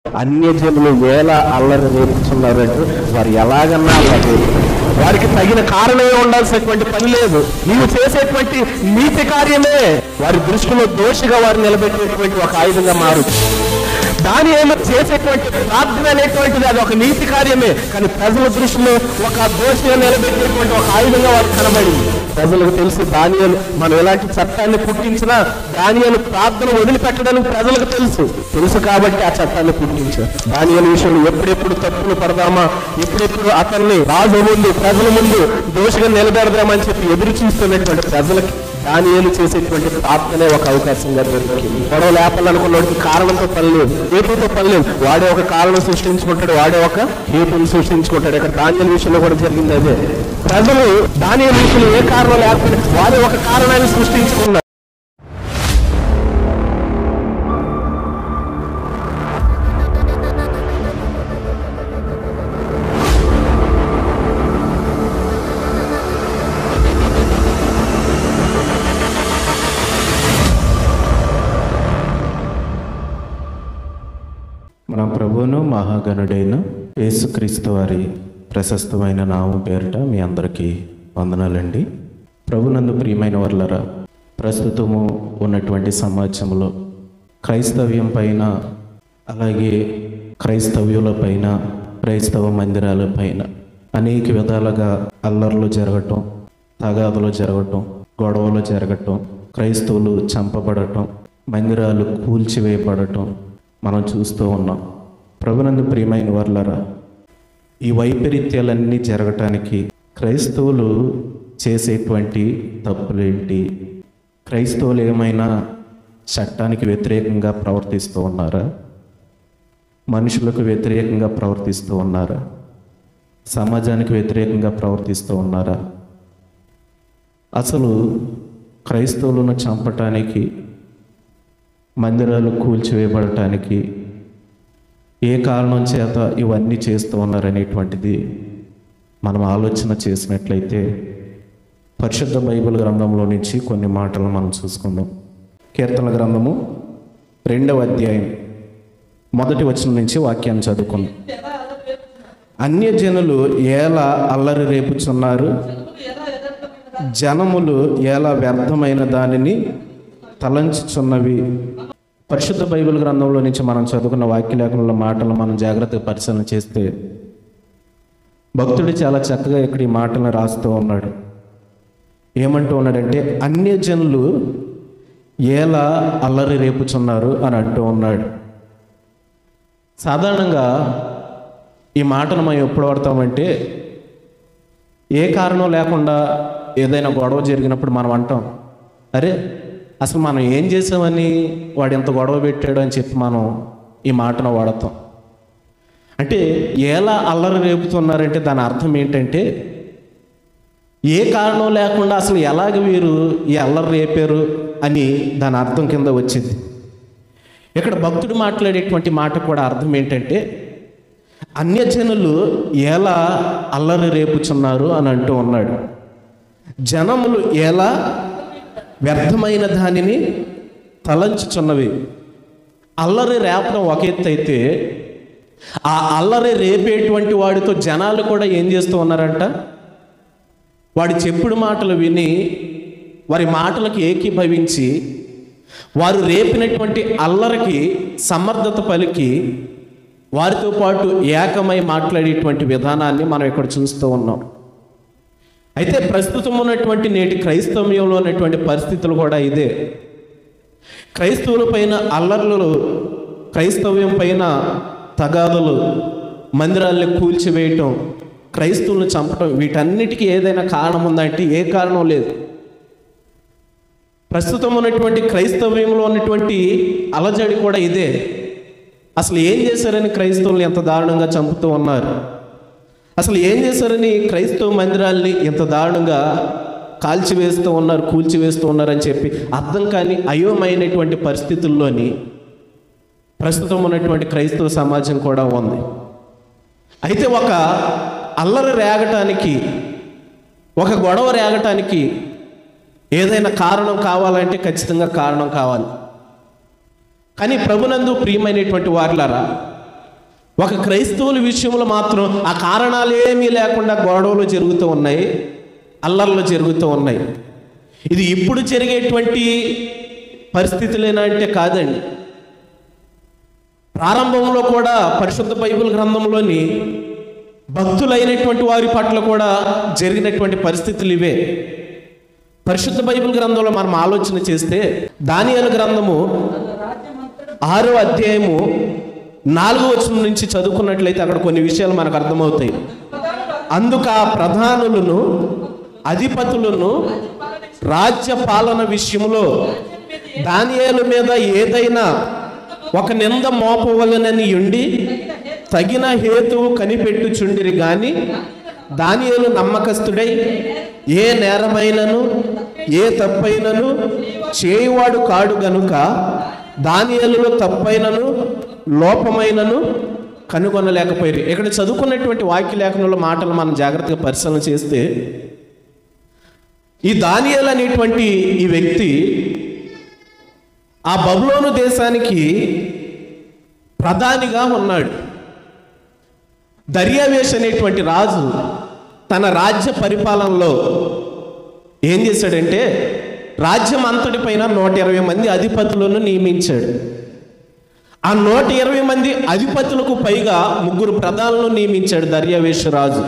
అన్యజనులు వేల అల్లరి రేపుతున్నారంటే వారు ఎలాగన్నా అల్లరి, వారికి తగిన కారణమే ఉండాల్సినటువంటి పని లేదు. నీవు చేసేటువంటి నీతి కార్యమే వారి దృష్టిలో దోషిగా వారు నిలబెట్టేటువంటి ఒక ఆయుధంగా మారుతుంది. దానియేలు చేసేటువంటి ప్రార్థన అనేటువంటిది అది ఒక నీతి కార్యమే, కానీ ప్రజల దృష్టిలో ఒక దోషిగా నిలబెట్టేటువంటి ఒక ఆయుధంగా వారు కనబడింది. ప్రజలకు తెలుసు దానియేలు మనం ఎలాంటి చట్టాన్ని పుట్టించినా దానియేలు ప్రార్థన వదిలిపెట్టడానికి ప్రజలకు తెలుసు కాబట్టి ఆ చట్టాన్ని పుట్టించారు. దానియేలు విషయంలో ఎప్పుడెప్పుడు తప్పులు పడదామా, ఎప్పుడెప్పుడు అతన్ని రాజు ముందు ప్రజల ముందు దోషిగా నిలబెడదామని చెప్పి ఎదురు చూస్తున్నటువంటి ప్రజలకి దానియేలు చేసేటువంటి ప్రార్థనే ఒక అవకాశంగా దొరికింది. గొడవ లేపాలనుకున్నవాడికి కారణంతో పని లేదు, హేతుతో పని లేదు. వాడే ఒక కారణం సృష్టించుకుంటాడు, వాడే ఒక హేతుని సృష్టించుకుంటాడు. ఇక్కడ దానియేలు విషయంలో కూడా జరిగింది అదే. ప్రజలు దానియేలు విషయంలో ఏ కారణం లేకపోతే వాడే ఒక కారణాన్ని సృష్టించుకున్నారు. మన ప్రభువును మహాగణుడైన యేసుక్రీస్తు వారి ప్రశస్తమైన నామం పేరిట మీ అందరికీ వందనాలండి. ప్రభునందు ప్రియమైన వర్లరా, ప్రస్తుతము ఉన్నటువంటి సమాజంలో క్రైస్తవ్యం పైన, అలాగే క్రైస్తవ్యుల పైన, క్రైస్తవ మందిరాల పైన అనేక విధాలుగా అల్లర్లు జరగటం, తగాదులు జరగటం, గొడవలు జరగటం, క్రైస్తవులు చంపబడటం, మందిరాలు కూల్చివేయబడటం మనం చూస్తూ ఉన్నాం. ప్రభునందు ప్రియమైన వర్లరా, ఈ వైపరీత్యాలన్నీ జరగటానికి క్రైస్తవులు చేసేటువంటి తప్పులేంటి? క్రైస్తవులు ఏమైనా చట్టానికి వ్యతిరేకంగా ప్రవర్తిస్తూ ఉన్నారా? మనుషులకు వ్యతిరేకంగా ప్రవర్తిస్తూ ఉన్నారా? సమాజానికి వ్యతిరేకంగా ప్రవర్తిస్తూ ఉన్నారా? అసలు క్రైస్తవులను చంపటానికి, మందిరాలు కూల్చివేయబడటానికి ఏ కారణం చేత ఇవన్నీ చేస్తూ ఉన్నారనేటువంటిది మనం ఆలోచన చేసినట్లయితే పరిశుద్ధ బైబిల్ గ్రంథంలో నుంచి కొన్ని మాటలు మనం చూసుకుందాం. కీర్తన గ్రంథము 2వ అధ్యాయం 1వ వచనం నుంచి వాక్యాన్ని చదువుకుందాం. అన్యజనులు ఎలా అల్లరి రేపుచున్నారు, జనములు ఎలా వ్యర్థమైన దానిని తలంచుచున్నవి. పరిశుద్ధ బైబిల్ గ్రంథంలో నుంచి మనం చదువుకున్న వాక్యలేఖనంలో మాటలు మనం జాగ్రత్తగా పరిశీలన చేస్తే భక్తుడు చాలా చక్కగా ఇక్కడ ఈ మాటలను రాస్తూ ఉన్నాడు. ఏమంటూ ఉన్నాడంటే, అన్యజనులు ఎలా అల్లరి రేపుచున్నారు అని అంటూ ఉన్నాడు. సాధారణంగా ఈ మాటను మనం ఎప్పుడు వాడతామంటే, ఏ కారణం లేకుండా ఏదైనా గొడవ జరిగినప్పుడు మనం అంటాం, అరే అసలు మనం ఏం చేసామని వాడు ఎంత గొడవ పెట్టాడు అని చెప్పి మనం ఈ మాటను వాడతాం. అంటే ఎలా అల్లరి రేపుతున్నారంటే దాని అర్థం ఏంటంటే, ఏ కారణం లేకుండా అసలు ఎలాగ వీరు ఈ అల్లరి రేపారు అని దాని అర్థం కింద వచ్చింది. ఇక్కడ భక్తుడు మాట్లాడేటువంటి మాట కూడా అర్థం ఏంటంటే, అన్యజనులు ఎలా అల్లరి రేపుచున్నారు అని అంటూ ఉన్నాడు. జనములు ఎలా వ్యర్థమైన దానిని తలంచుచున్నవి. అల్లరి రేపడం ఒక ఎత్తు అయితే, ఆ అల్లరి రేపేటువంటి వాడితో జనాలు కూడా ఏం చేస్తూ ఉన్నారంట, వాడి చెప్పుడు మాటలు విని వారి మాటలకు ఏకీభవించి వారు రేపినటువంటి అల్లరికి సమర్థత పలికి వారితో పాటు ఏకమై మాట్లాడేటువంటి విధానాన్ని మనం ఇక్కడ చూస్తూ ఉన్నాం. అయితే ప్రస్తుతం ఉన్నటువంటి నేటి క్రైస్తవ్యంలో ఉన్నటువంటి పరిస్థితులు కూడా ఇదే. క్రైస్తవుల పైన అల్లర్లు, క్రైస్తవ్యం పైన తగాదులు, మందిరాలను కూల్చివేయటం, క్రైస్తవులను చంపటం, వీటన్నిటికీ ఏదైనా కారణం ఉందంటే ఏ కారణం లేదు. ప్రస్తుతం ఉన్నటువంటి క్రైస్తవ్యంలో ఉన్నటువంటి అలజడి కూడా ఇదే. అసలు ఏం చేశారని క్రైస్తవులు ఎంత దారుణంగా చంపుతూ ఉన్నారు, అసలు ఏం చేశారని క్రైస్తవ మందిరాల్ని ఎంత దారుణంగా కాల్చివేస్తూ ఉన్నారు, కూల్చివేస్తూ ఉన్నారని చెప్పి అర్థం కాని అయోమయమైనటువంటి పరిస్థితుల్లోని ప్రస్తుతం ఉన్నటువంటి క్రైస్తవ సమాజం కూడా ఉంది. అయితే ఒక అల్లరి రేగటానికి, ఒక గొడవ రేగటానికి ఏదైనా కారణం కావాలంటే ఖచ్చితంగా కారణం కావాలి. కానీ ప్రభునందు ప్రియమైనటువంటి వారులారా, ఒక క్రైస్తవుల విషయంలో మాత్రం ఆ కారణాలు ఏమీ లేకుండా గొడవలు జరుగుతూ ఉన్నాయి, అల్లర్లు జరుగుతూ ఉన్నాయి. ఇది ఇప్పుడు జరిగేటువంటి పరిస్థితులేనా అంటే కాదండి. ప్రారంభంలో కూడా పరిశుద్ధ బైబిల్ గ్రంథంలోని భక్తులైనటువంటి వారి పట్ల కూడా జరిగినటువంటి పరిస్థితులు ఇవే. పరిశుద్ధ బైబిల్ గ్రంథంలో మనం ఆలోచన చేస్తే దానియేలు గ్రంథము 6వ అధ్యాయము 4వ వచనం నుంచి చదువుకున్నట్లయితే అక్కడ కొన్ని విషయాలు మనకు అర్థమవుతాయి. అందుకు ఆ ప్రధానులను అధిపతులను రాజ్య పాలన విషయంలో దానియేలు మీద ఏదైనా ఒక నింద మోపవలనని ఉండి తగిన హేతువు కనిపెట్టుచుండిరి గాని దానియేలు నమ్మకస్తుడై ఏ నేరమైనను ఏ తప్పైనను చేయువాడు కాడు గనుక దానియేలులో తప్పైనను లోపమైనను కనుగొనలేకపోయారు. ఇక్కడ చదువుకున్నటువంటి వాక్య లేఖనంలో మాటలు మనం జాగ్రత్తగా పరిశీలన చేస్తే ఈ దానియేలు అనేటువంటి ఈ వ్యక్తి ఆ బబులోను దేశానికి ప్రధానిగా ఉన్నాడు. దర్యావేష్ అనేటువంటి రాజు తన రాజ్య పరిపాలనలో ఏం చేశాడంటే రాజ్యం అంతటి పైన 120 మంది అధిపతులను నియమించాడు. ఆ 120 మంది అధిపతులకు పైగా 3 ప్రధానులను నియమించాడు దర్యావేష్ రాజు.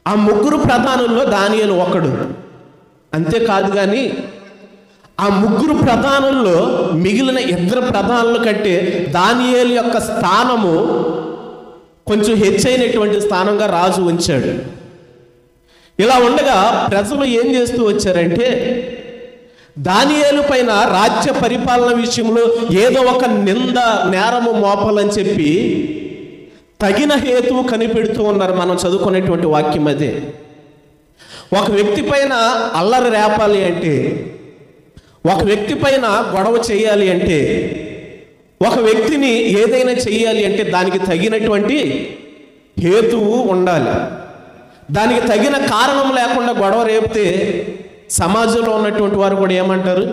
ఆ 3 ప్రధానుల్లో దానియేలు ఒకడు. అంతేకాదు కానీ ఆ 3 ప్రధానుల్లో మిగిలిన 2 ప్రధానుల కంటే దానియేలు యొక్క స్థానము కొంచెం హెచ్చైనటువంటి స్థానంగా రాజు ఉంచాడు. ఇలా ఉండగా ప్రజలు ఏం చేస్తూ వచ్చారంటే దానియేలు పైన రాజ్య పరిపాలన విషయంలో ఏదో ఒక నింద నేరము మోపాలని చెప్పి తగిన హేతువు కనిపెడుతూ ఉన్నారు. మనం చదువుకునేటువంటి వాక్యం అదే. ఒక వ్యక్తి పైన అల్లరి రేపాలి అంటే, ఒక వ్యక్తి పైన గొడవ చేయాలి అంటే, ఒక వ్యక్తిని ఏదైనా చేయాలి అంటే దానికి తగినటువంటి హేతువు ఉండాలి. దానికి తగిన కారణం లేకుండా గొడవ రేపితే సమాజంలో ఉన్నటువంటి వారు కూడా ఏమంటారు,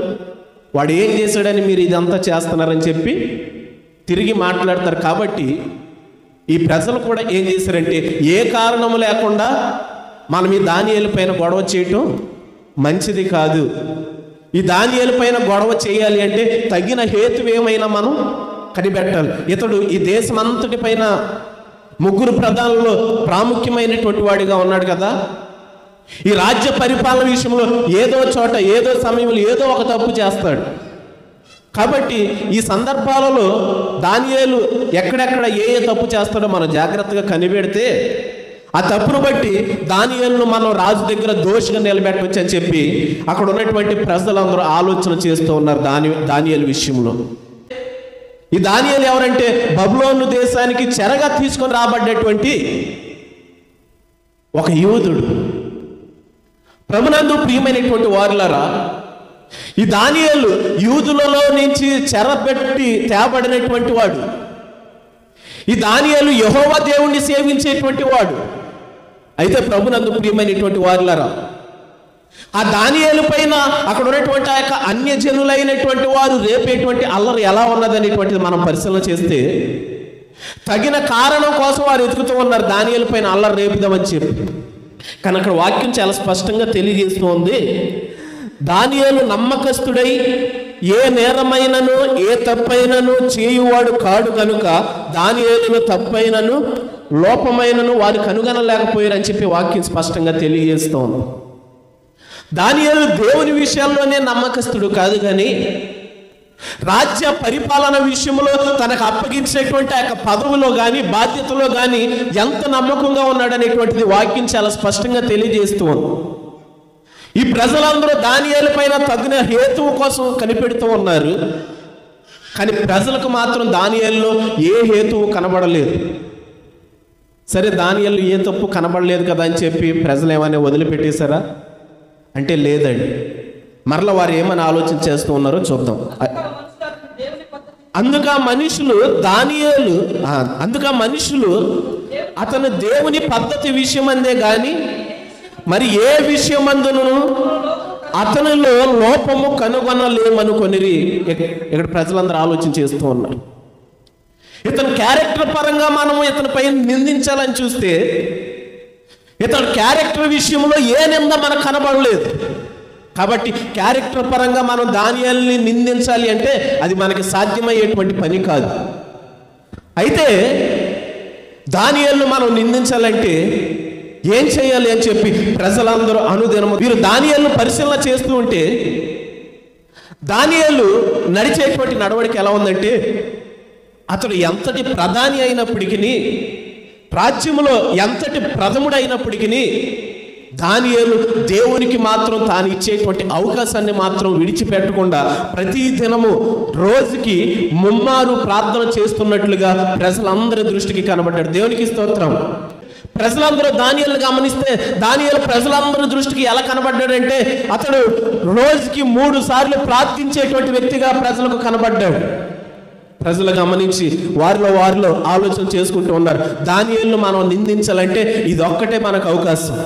వాడు ఏం చేశాడని మీరు ఇదంతా చేస్తున్నారని చెప్పి తిరిగి మాట్లాడతారు. కాబట్టి ఈ ప్రజలు కూడా ఏం చేశారంటే ఏ కారణం లేకుండా మనం ఈ దానియేలు పైన గొడవ చేయటం మంచిది కాదు. ఈ దానియేలు పైన గొడవ చేయాలి అంటే తగిన హేతు ఏమైనా మనం కనిపెట్టాలి. ఇతడు ఈ దేశం అంతటి పైన 3 ప్రధానుల్లో ప్రాముఖ్యమైనటువంటి వాడిగా ఉన్నాడు కదా. ఈ రాజ్య పరిపాలన విషయంలో ఏదో చోట ఏదో సమయంలో ఏదో ఒక తప్పు చేస్తాడు. కాబట్టి ఈ సందర్భాలలో దానియేలు ఎక్కడెక్కడ ఏ తప్పు చేస్తాడో మనం జాగ్రత్తగా కనిపెడితే ఆ తప్పును బట్టి దానియేలును మనం రాజు దగ్గర దోషిగా నిలబెట్టవచ్చు అని చెప్పి అక్కడ ఉన్నటువంటి ప్రజలందరూ ఆలోచన చేస్తూ ఉన్నారు దానియేలు విషయంలో. ఈ దానియేలు ఎవరంటే బబులోను దేశానికి చెరగా తీసుకొని రాబడ్డటువంటి ఒక యూదుడు. ప్రభునందు ప్రియమైనటువంటి వారులారా, ఈ దానియేలు యూదులలో నుంచి చెరబెట్టి తేబడినటువంటి వాడు. ఈ దానియేలు యెహోవా దేవుణ్ణి సేవించేటువంటి వాడు. అయితే ప్రభునందు ప్రియమైనటువంటి వారులారా, ఆ దానియేలు పైన అక్కడ ఉన్నటువంటి ఆ యొక్క అన్యజనులైనటువంటి వారు రేపేటువంటి అల్లరి ఎలా ఉన్నదనేటువంటిది మనం పరిశీలన చేస్తే తగిన కారణం కోసం వారు ఎదుగుతూ ఉన్నారు దానియేలు పైన అల్లరి రేపుదామని చెప్పి. కానీ అక్కడ వాక్యం చాలా స్పష్టంగా తెలియజేస్తుంది, దానియేలు నమ్మకస్తుడై ఏ నేరమైనను ఏ తప్పైనను చేయువాడు కాడు కనుక దానియేలును తప్పైనను లోపమైనను వారు కనుగొనలేకపోయారని చెప్పి వాక్యం స్పష్టంగా తెలియజేస్తోంది. దానియేలు దేవుని విషయాల్లోనే నమ్మకస్తుడు కాదు, కానీ రాజ్య పరిపాలన విషయంలో తనకు అప్పగించేటువంటి ఆ యొక్క పదవిలో కానీ బాధ్యతలో కానీ ఎంత నమ్మకంగా ఉన్నాడనేటువంటిది వాక్యం చాలా స్పష్టంగా తెలియజేస్తూ ఉంది. ఈ ప్రజలందరూ దానియేలు పైన తగిన హేతువు కోసం కనిపెడుతూ ఉన్నారు. కానీ ప్రజలకు మాత్రం దానియేలులో ఏ హేతువు కనబడలేదు. సరే, దానియేలు ఏ తప్పు కనబడలేదు కదా అని చెప్పి ప్రజలు ఏమైనా వదిలిపెట్టేశారా అంటే లేదండి. మరలా వారు ఏమని ఆలోచన చేస్తూ ఉన్నారో చూద్దాం. అందుక మనుషులు అతను దేవుని పద్ధతి విషయమందే గాని మరి ఏ విషయమందును అతనిలో లోపము కనుగొనలేమనుకొనిరి. ఇక్కడ ప్రజలందరూ ఆలోచన చేస్తూ ఉన్నారు. ఇతని క్యారెక్టర్ పరంగా మనము ఇతనిపై నిందించాలని చూస్తే ఇతని క్యారెక్టర్ విషయంలో ఏ నింద మనకు కనబడలేదు. కాబట్టి క్యారెక్టర్ పరంగా మనం దానియేలుని నిందించాలి అంటే అది మనకి సాధ్యమయ్యేటువంటి పని కాదు. అయితే దానియేలును మనం నిందించాలంటే ఏం చేయాలి అని చెప్పి ప్రజలందరూ అనుదినము వీరు దానియేలును పరిశీలన చేస్తూ ఉంటే దానియేలు నడిచేటువంటి నడవడిక ఎలా ఉందంటే, అతడు ఎంతటి ప్రధాని అయినప్పటికీ, రాజ్యములో ఎంతటి ప్రథముడైనప్పటికీ దానియేలు దేవునికి మాత్రం తాను ఇచ్చేటువంటి అవకాశాన్ని మాత్రం విడిచిపెట్టకుండా ప్రతి దినము రోజుకి ముమ్మారు ప్రార్థన చేస్తున్నట్లుగా ప్రజలందరి దృష్టికి కనబడ్డాడు. దేవునికి స్తోత్రం. ప్రజలందరూ దానియేలును గమనిస్తే దానియేలు ప్రజలందరి దృష్టికి ఎలా కనబడ్డాడంటే అతడు రోజుకి 3 సార్లు ప్రార్థించేటువంటి వ్యక్తిగా ప్రజలకు కనబడ్డాడు. ప్రజలు గమనించి వారిలో ఆలోచన చేసుకుంటూ ఉన్నారు, దానియేలును మనం నిందించాలంటే ఇది ఒక్కటే మనకు అవకాశం.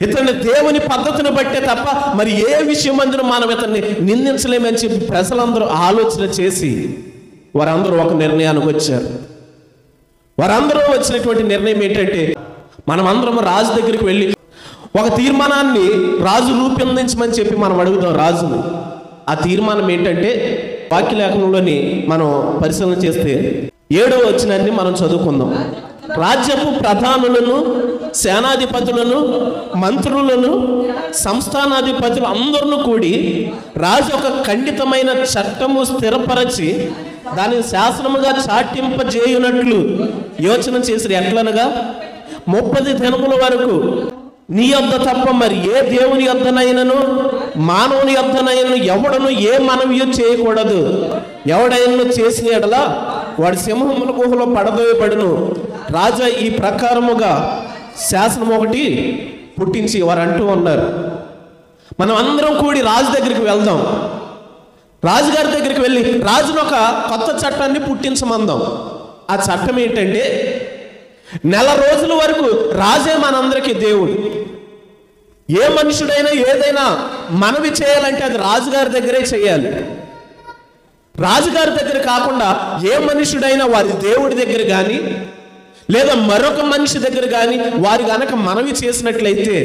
ఇతన్ని దేవుని పద్ధతిని బట్టే తప్ప మరి ఏ విషయం అందులో మనం ఇతన్ని నిందించలేమని చెప్పి ప్రజలందరూ ఆలోచన చేసి వారందరూ ఒక నిర్ణయానికి వచ్చారు. వారందరూ వచ్చినటువంటి నిర్ణయం ఏంటంటే, మనం అందరం రాజు దగ్గరికి వెళ్ళి ఒక తీర్మానాన్ని రాజు రూపొందించమని చెప్పి మనం అడుగుతాం రాజును. ఆ తీర్మానం ఏంటంటే వాక్యలేఖనంలోని మనం పరిశీలన చేస్తే 7వ వచనాన్ని మనం చదువుకుందాం. రాజ్యపు ప్రధానులను, సేనాధిపతులను, మంత్రులను, సంస్థానాధిపతులు అందరూ కూడి రాజు ఒక ఖండితమైన చట్టము స్థిరపరచి దానిని శాసనముగా చాటింపజేయునట్లు యోచన చేసి ఎట్లనగా 30 దినముల వరకు నీ యొద్ద తప్ప మరి ఏ దేవుని యొద్దనైనను మానవుని యొద్దనైనను ఎవడను ఏ మనవి చేయకూడదు. ఎవడైనా చేసిన ఎడలా వాడి సింహముల గుహలో పడదోయబడును. రాజా ఈ ప్రకారముగా శాసనం ఒకటి పుట్టించి వారు అంటూ ఉన్నారు. మనం అందరం కూడి రాజు దగ్గరికి వెళ్దాం. రాజుగారి దగ్గరికి వెళ్ళి రాజును ఒక కొత్త చట్టాన్ని పుట్టించమందాం. ఆ చట్టం ఏంటంటే, నెల రోజుల వరకు రాజే మనందరికీ దేవుడు. ఏ మనుషుడైనా ఏదైనా మనవి చేయాలంటే అది రాజుగారి దగ్గరే చేయాలి. రాజుగారి దగ్గర కాకుండా ఏ మనుషుడైనా వారి దేవుడి దగ్గర కానీ లేదా మరొక మనిషి దగ్గర కానీ వారి గనక మనవి చేసినట్లయితే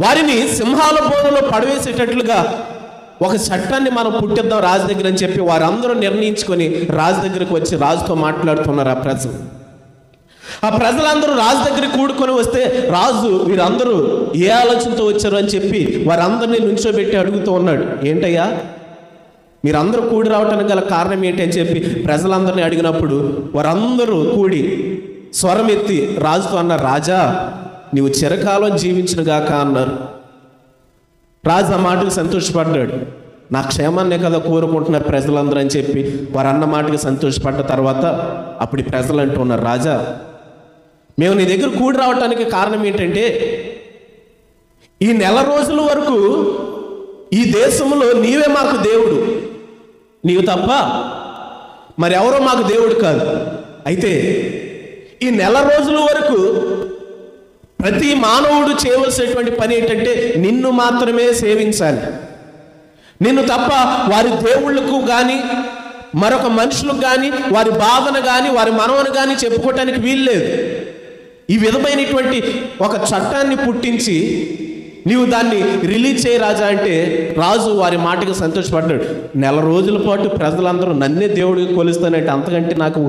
వారిని సింహాల బోనులో పడవేసేటట్లుగా ఒక చట్టాన్ని మనం పుట్టిద్దాం రాజు దగ్గర అని చెప్పి వారందరూ నిర్ణయించుకొని రాజు దగ్గరకు వచ్చి రాజుతో మాట్లాడుతున్నారు. ఆ ప్రజలందరూ రాజు దగ్గరికి కూడుకొని వస్తే రాజు వీరందరూ ఏ ఆలోచనతో వచ్చారు అని చెప్పి వారందరినీ నుంచోబెట్టి అడుగుతూ ఉన్నాడు, ఏంటయ్యా మీరందరూ కూడి రావటానికి గల కారణం ఏంటి అని చెప్పి ప్రజలందరినీ అడిగినప్పుడు వారందరూ కూడి స్వరం ఎత్తి రాజుతో అన్నారు, రాజా నీవు చిరకాలం జీవించునుగాక అన్నారు. రాజు ఆ మాటకు సంతోషపడ్డాడు. నా క్షేమాన్నే కదా కోరుకుంటున్నారు ప్రజలందరూ అని చెప్పి వారు అన్న మాటకు సంతోషపడ్డ తర్వాత అప్పుడు ప్రజలు అంటున్నారు, రాజా మేము నీ దగ్గర కూడి రావటానికి కారణం ఏంటంటే ఈ నెల రోజుల వరకు ఈ దేశంలో నీవే మాకు దేవుడు, నీవు తప్ప మరి ఎవరో మాకు దేవుడు కాదు. అయితే ఈ నెల రోజుల వరకు ప్రతి మానవుడు చేయవలసినటువంటి పని ఏంటంటే నిన్ను మాత్రమే సేవించాలి. నిన్ను తప్ప వారి దేవుళ్ళకు కానీ మరొక మనుషులకు కానీ వారి బాధను కానీ వారి మనవను కానీ చెప్పుకోవటానికి వీల్లేదు. ఈ విధమైనటువంటి ఒక చట్టాన్ని పుట్టించి నీవు దాన్ని రిలీజ్ చేయ రాజా అంటే రాజు వారి మాటకు సంతోషపడ్డాడు. నెల రోజుల పాటు ప్రజలందరూ నన్నే దేవుడికి కొలుస్తానంటే అంతకంటే నాకు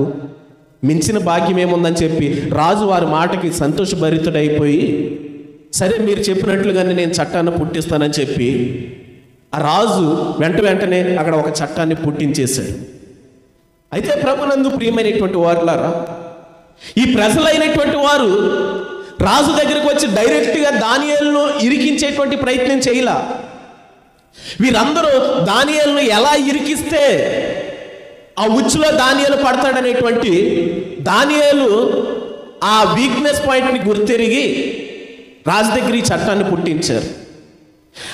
మించిన భాగ్యం ఏముందని చెప్పి రాజు వారి మాటకి సంతోషభరితుడైపోయి సరే మీరు చెప్పినట్లుగానే నేను చట్టాన్ని పుట్టిస్తానని చెప్పి ఆ రాజు వెంటనే అక్కడ ఒక చట్టాన్ని పుట్టించేశాడు. అయితే ప్రభునందు ప్రియమైనటువంటి వారులారా, ఈ ప్రజలైనటువంటి వారు రాజు దగ్గరికి వచ్చి డైరెక్ట్గా దానియేలును ఇరికించేటువంటి ప్రయత్నం చేయలా. వీరందరూ దానియేలును ఎలా ఇరికిస్తే ఆ ఉచ్చులో దానియేలు పడతాడనేటువంటి దానియేలు ఆ వీక్నెస్ పాయింట్ని గుర్తెరిగి రాజు దగ్గర ఈ చట్టాన్ని పుట్టించారు.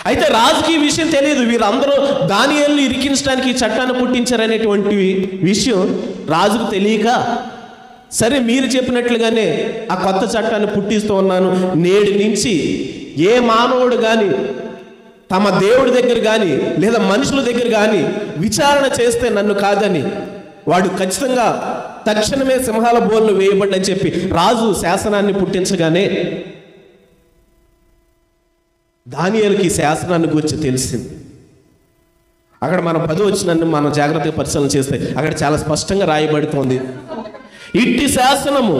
అయితే రాజుకి ఈ విషయం తెలియదు, వీరందరూ దానియేలును ఇరికించడానికి ఈ చట్టాన్ని పుట్టించారనేటువంటి విషయం రాజుకు తెలియక సరే మీరు చెప్పినట్లుగానే ఆ కొత్త చట్టాన్ని పుట్టిస్తూ ఉన్నాను, నేటి నుంచి ఏ మానవుడు కానీ తమ దేవుడి దగ్గర కానీ లేదా మనుషుల దగ్గర కానీ విచారణ చేస్తే నన్ను కాదని వాడు ఖచ్చితంగా తక్షణమే సింహాల బోన్లు వేయబడి అని చెప్పి రాజు శాసనాన్ని పుట్టించగానే దానియేలుకి శాసనాన్ని గురించి తెలిసింది. అక్కడ మనం 10వ వచనాన్ని మనం జాగ్రత్తగా పరిశీలన చేస్తే అక్కడ చాలా స్పష్టంగా రాయబడుతోంది, ఇట్టి శాసనము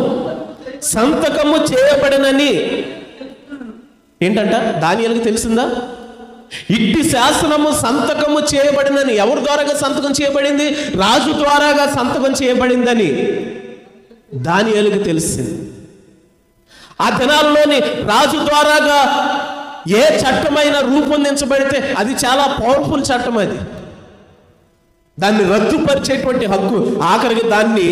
సంతకము చేయబడినని. ఏంటంట? దానియేలుకి తెలిసిందా? ఇట్టి శాసనము సంతకము చేయబడినని. ఎవరి ద్వారాగా సంతకం చేయబడింది? రాజు ద్వారాగా సంతకం చేయబడిందని దానియేలుకి తెలిసింది. ఆ దినాల్లోని రాజు ద్వారాగా ఏ చట్టమైనా రూపొందించబడితే అది చాలా పవర్ఫుల్ చట్టం. అది దాన్ని రద్దుపరిచేటువంటి హక్కు ఆఖరికి దాన్ని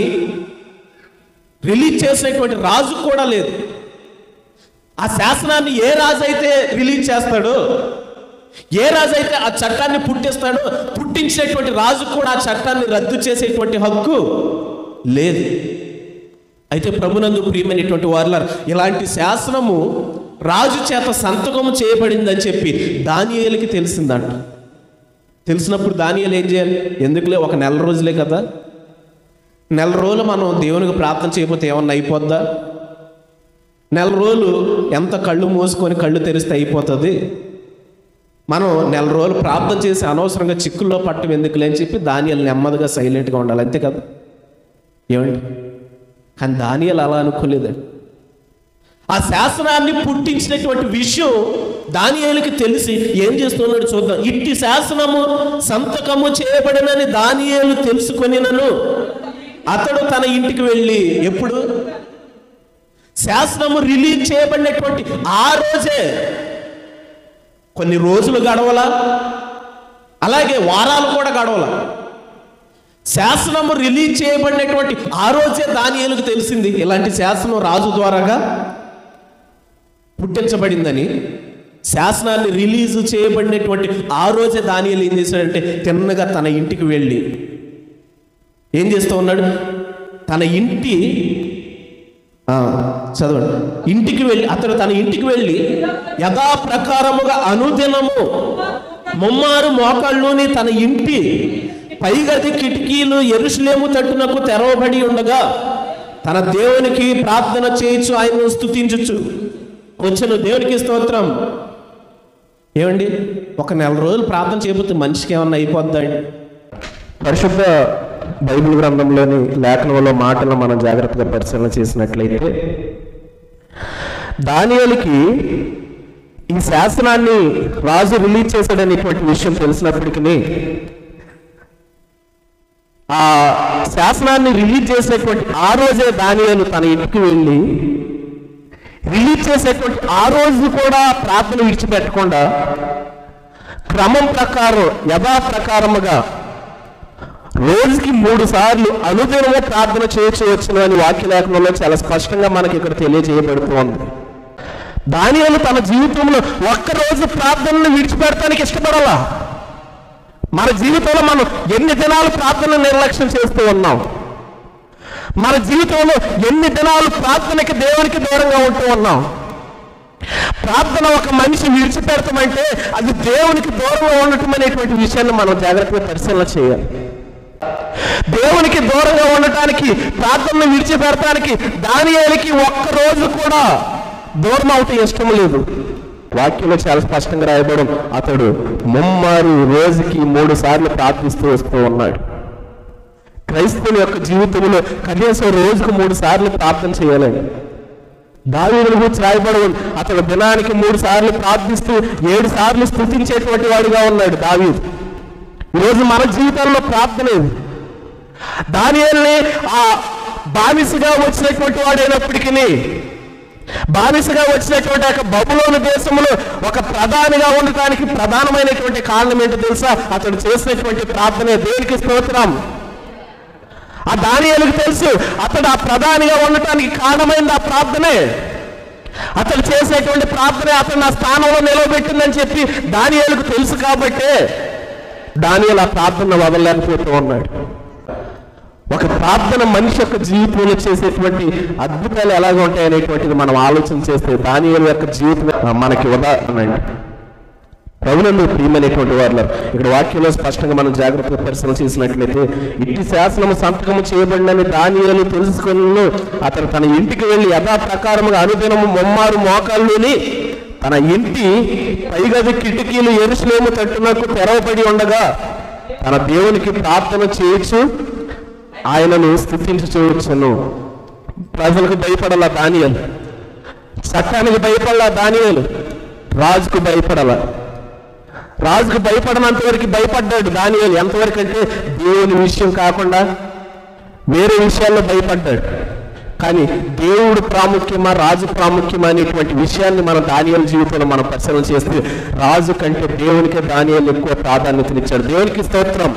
రిలీజ్ చేసేటువంటి రాజు కూడా లేదు. ఆ శాసనాన్ని ఏ రాజు అయితే రిలీజ్ చేస్తాడో, ఏ రాజు అయితే ఆ చట్టాన్ని పుట్టిస్తాడో, పుట్టించేటువంటి రాజు కూడా ఆ చట్టాన్ని రద్దు చేసేటువంటి హక్కు లేదు. అయితే ప్రభునందు ప్రియమైనటువంటి వారులారా, ఇలాంటి శాసనము రాజు చేత సంతకము చేయబడిందని చెప్పి దానియేలుకి తెలిసిందంట. తెలిసినప్పుడు దానియేలు ఏం చేయాలి? ఎందుకులే, ఒక నెల రోజులే కదా, నెల రోజులు మనం దేవునికి ప్రార్థన చేయకపోతే ఏమన్నా అయిపోద్దా? నెల రోజులు ఎంత కళ్ళు మూసుకొని కళ్ళు తెరిస్తే అయిపోతుంది, మనం నెల రోజులు ప్రార్థన చేసి అనవసరంగా చిక్కుల్లో పట్టం ఎందుకులే అని చెప్పి దానియేలు నెమ్మదిగా సైలెంట్గా ఉండాలి, అంతే కదా. ఏమండి? కానీ దానియేలు అలా అనుకోలేదండి. ఆ శాసనాన్ని పుట్టించినటువంటి విషయం దానియేలుకి తెలిసి ఏం చేస్తున్నాడు చూద్దాం. ఇట్టి శాసనము సంతకము చేయబడినని దానియేలు తెలుసుకొనినను అతడు తన ఇంటికి వెళ్ళి, ఎప్పుడు? శాసనము రిలీజ్ చేయబడినటువంటి ఆ రోజే. కొన్ని రోజులు గడవలా, అలాగే వారాలు కూడా గడవలా. శాసనము రిలీజ్ చేయబడినటువంటి ఆ రోజే దానియేలుకు తెలిసింది ఇలాంటి శాసనం రాజు ద్వారాగా పుట్టించబడిందని. శాసనాన్ని రిలీజ్ చేయబడినటువంటి ఆ రోజే దానియేలు ఏం చేశాడంటే తిన్నగా తన ఇంటికి వెళ్ళి ఏం చేస్తూ ఉన్నాడు? తన ఇంటి చదవండి. ఇంటికి వెళ్ళి అతడు తన ఇంటికి వెళ్ళి యథాప్రకారముగా అనుదినము ముమ్మారు మోకాళ్ళుని తన ఇంటి పైగది కిటికీలు యెరూషలేము తట్టునకు తెరవబడి ఉండగా తన దేవునికి ప్రార్థన చేయొచ్చు, ఆయనను స్తుతించచ్చు వచ్చను. దేవునికి స్తోత్రం. ఏమండి, ఒక నెల రోజులు ప్రార్థన చేయకపోతే మనిషికి ఏమన్నా అయిపోద్దండి? పరిశుద్ధ బైబిల్ గ్రంథంలోని లేఖనంలో మాటలను మనం జాగ్రత్తగా పరిశీలన చేసినట్లయితే దానియేలుకి ఈ శాసనాన్ని రాజు రిలీజ్ చేశాడనేటువంటి విషయం తెలిసినప్పటికీ ఆ శాసనాన్ని రిలీజ్ చేసినటువంటి ఆ రోజే దానియేలు తన ఇంటికి వెళ్ళి రిలీజ్ చేసేటువంటి ఆ రోజు కూడా ప్రార్థన విడిచిపెట్టకుండా క్రమం ప్రకారం యథాప్రకారముగా రోజుకి 3 సార్లు అనుదినము ప్రార్థన చేయవచ్చును అని వాక్యలేఖనంలో చాలా స్పష్టంగా మనకి ఇక్కడ తెలియజేయబడుతోంది. దానియేలు తన జీవితంలో ఒక్కరోజు ప్రార్థనను విడిచిపెడటానికి ఇష్టపడాలా? మన జీవితంలో మనం ఎన్ని దినాలు ప్రార్థనను నిర్లక్ష్యం చేస్తూ ఉన్నాం? మన జీవితంలో ఎన్ని దినాలు ప్రార్థనకి దేవునికి దూరంగా ఉంటూ ఉన్నాం? ప్రార్థన ఒక మనిషి విడిచిపెడతామంటే అది దేవునికి దూరంగా ఉండటం అనేటువంటి విషయాన్ని మనం జాగ్రత్తగా పరిశీలన చేయాలి. దేవునికి దూరంగా ఉండటానికి, ప్రార్థనను విడిచిపెడటానికి దానియేలుకి ఒక్కరోజు కూడా దూరం అవటం ఇష్టం లేదు. వాక్యంలో చాలా స్పష్టంగా రాయబడం, అతడు ముమ్మారు రోజుకి 3 సార్లు ప్రార్థిస్తూ వస్తూ ఉన్నాడు. క్రైస్తవుల యొక్క జీవితంలో కనీసం రోజుకు 3 సార్లు ప్రార్థన చేయాలండి. దావీదుని గురించి రాయబడి అతడు దినానికి 3 సార్లు ప్రార్థిస్తూ 7 సార్లు స్తుతించేటువంటి వాడిగా ఉన్నాడు దావీదు. ఈరోజు మన జీవితంలో ప్రార్థన ఇది. దానియేలుని ఆ బానిసగా వచ్చినటువంటి వాడైనప్పటికీ, బానిసగా వచ్చినటువంటి ఒక బబులోను దేశంలో ఒక ప్రధానిగా ఉండటానికి ప్రధానమైనటువంటి కారణం ఏంటో తెలుసా? అతడు చేసినటువంటి ప్రార్థనే. దేవునికి స్తోత్రం. ఆ దానియేలుకు తెలుసు అతడు ఆ ప్రధానిగా ఉండటానికి కారణమైంది ఆ ప్రార్థనే. అతడు చేసేటువంటి ప్రార్థనే అతను ఆ స్థానంలో నిలవబెట్టిందని చెప్పి దానియేలుకు తెలుసు. కాబట్టి దానియేలు ఆ ప్రార్థన వదలలేకపోతూ ఉన్నాడు. ఒక ప్రార్థన మనిషి యొక్క జీవితంలో చేసేటువంటి అద్భుతాలు ఎలాగ ఉంటాయనేటువంటిది మనం ఆలోచన చేస్తే దానియేలు యొక్క జీవితం మనకి ఉదాహరణ అండి. ప్రభునందు ప్రియమైనటువంటి వారు, ఇక్కడ వాక్యంలో స్పష్టంగా మనం జాగ్రత్తగా పరిశీలన చేసినట్లయితే, ఇట్టి శాసనము సంతకము చేయబడినని దానియేలు తెలుసుకుని అతను తన ఇంటికి వెళ్ళి యథాప్రకారముగా అనుదినము ముమ్మారు మోకాళ్ళుని తన ఇంటి పైగది కిటికీలు యెరూషలేము తట్టునకు తెరవబడి ఉండగా తన దేవునికి ప్రార్థన చేయొచ్చు, ఆయనను స్తుతించవచ్చును. ప్రజలకు భయపడాల దానియేలు, చట్టానికి భయపడాల దానియేలు, రాజుకు భయపడాల. రాజుకు భయపడనంత వరకు భయపడ్డాడు దానియేలు. ఎంతవరకు అంటే దేవుని విషయం కాకుండా వేరే విషయాల్లో భయపడ్డాడు. కానీ దేవుడు ప్రాముఖ్యమా రాజు ప్రాముఖ్యమా అనేటువంటి విషయాన్ని మనం దానియేలు జీవితంలో మనం పరిశీలన చేస్తే, రాజు కంటే దేవునికే దానియేలు ఎక్కువ ప్రాధాన్యతనిచ్చాడు. దేవునికి స్తోత్రం.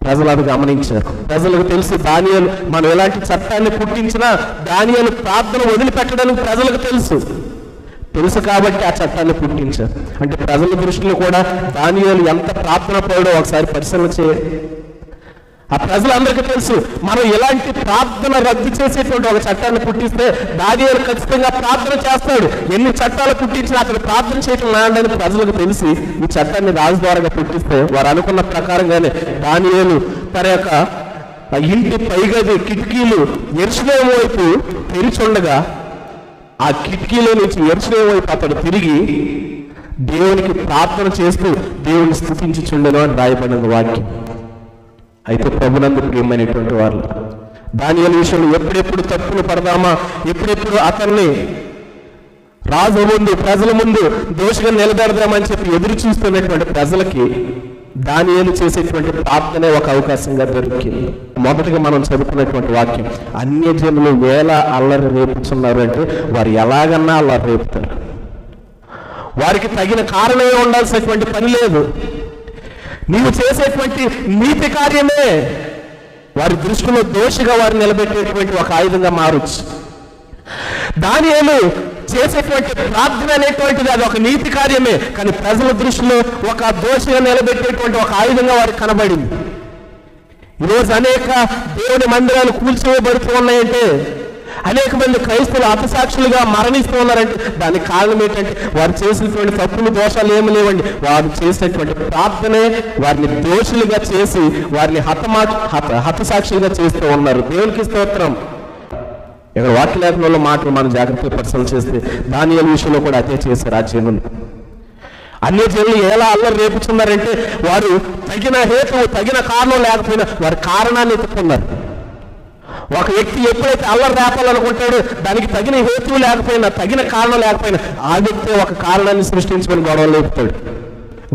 ప్రజలు అది గమనించారు. ప్రజలకు తెలుసు దానియేలు మనం ఎలాంటి చట్టాన్ని పుట్టించినా దానియేలు ప్రార్థన వదిలిపెట్టడానికి ప్రజలకు తెలుసు కాబట్టి ఆ చట్టాన్ని పుట్టించారు. అంటే ప్రజల దృష్టిలో కూడా దానియేలు ఎంత ప్రార్థన పడో ఒకసారి పరిశీలన చేయాలి. ఆ ప్రజలందరికీ తెలుసు మనం ఎలాంటి ప్రార్థన రద్దు చేసేటువంటి ఒక చట్టాన్ని పుట్టిస్తే దానియేలు ఖచ్చితంగా ప్రార్థన చేస్తాడు. ఎన్ని చట్టాలు పుట్టించినా అతను ప్రార్థన చేయటం నాడని ప్రజలకు తెలిసి ఈ చట్టాన్ని రాజు ద్వారా పుట్టిస్తే వారు అనుకున్న ప్రకారంగానే దానియేలు తన యొక్క ఇంటి పైగది కిటికీలు యెరూషలేము వైపు తెరిచుండగా ఆ కిటికీలో నుంచి యెరూషలేము వైపు అతడు తిరిగి దేవునికి ప్రార్థన చేస్తూ దేవుని స్తుతించుచుండెను అని రాయబడిన వాక్యం. అయితే ప్రభునందు ప్రియమైనటువంటి వారు, దానియేలు విషయంలో ఎప్పుడెప్పుడు తప్పులు పడదామా, ఎప్పుడెప్పుడు అతన్ని రాజు ముందు ప్రజల ముందు దోషిగా నిలబెడదామని చెప్పి ఎదురు చూస్తున్నటువంటి ప్రజలకి దానియేలు చేసేటువంటి ప్రార్థనే ఒక అవకాశంగా దొరికింది. మొదటిగా మనం చదువుకున్నటువంటి వాక్యం, అన్యజనులు వేల అల్లరి రేపుతున్నారు అంటే వారు ఎలాగన్నా అల్లరి రేపుతారు. వారికి తగిన కారణమే ఉండాల్సినటువంటి పని లేదు. నీవు చేసేటువంటి నీతి కార్యమే వారి దృష్టిలో దోషిగా వారిని నిలబెట్టేటువంటి ఒక ఆయుధంగా మారచ్చు. దానియేలు చేసేటువంటి ప్రార్థన అనేటువంటిది అది ఒక నీతి కార్యమే, కానీ ప్రజల దృష్టిలో ఒక దోషిగా నిలబెట్టేటువంటి ఒక ఆయుధంగా వారికి కనబడింది. ఈరోజు అనేక దేవుని మందిరాలు కూల్చివేయబడుతూ ఉన్నాయంటే, అనేక మంది క్రైస్తవులు హతసాక్షులుగా మరణిస్తూ ఉన్నారంటే దానికి కారణం ఏంటంటే వారు చేసినటువంటి తప్పులు దోషాలు ఏమి లేవండి, వారు చేసినటువంటి ప్రార్థనే వారిని దోషులుగా చేసి వారిని హతసాక్షులుగా చేస్తూ ఉన్నారు. దేవునికి స్తోత్రం. ఇక్కడ వాక్యలేఖనంలో మాటలు మనం జాగ్రత్తగా పరిశీలన చేస్తే దానియేలు విషయంలో కూడా అదే చేశారు. ఆ జనులు అన్యజనులు ఎలా అల్లరి రేపుతున్నారంటే వారు తగిన హేతువు తగిన కారణం లేకపోయినా వారి కారణాన్ని ఎత్తుకున్నారు. ఒక వ్యక్తి ఎప్పుడైతే అల్లరి రేపాలనుకుంటాడో దానికి తగిన హేతువు లేకపోయినా తగిన కారణం లేకపోయినా ఆ వ్యక్తి ఒక కారణాన్ని సృష్టించుకొని గొడవ లేపుతాడు.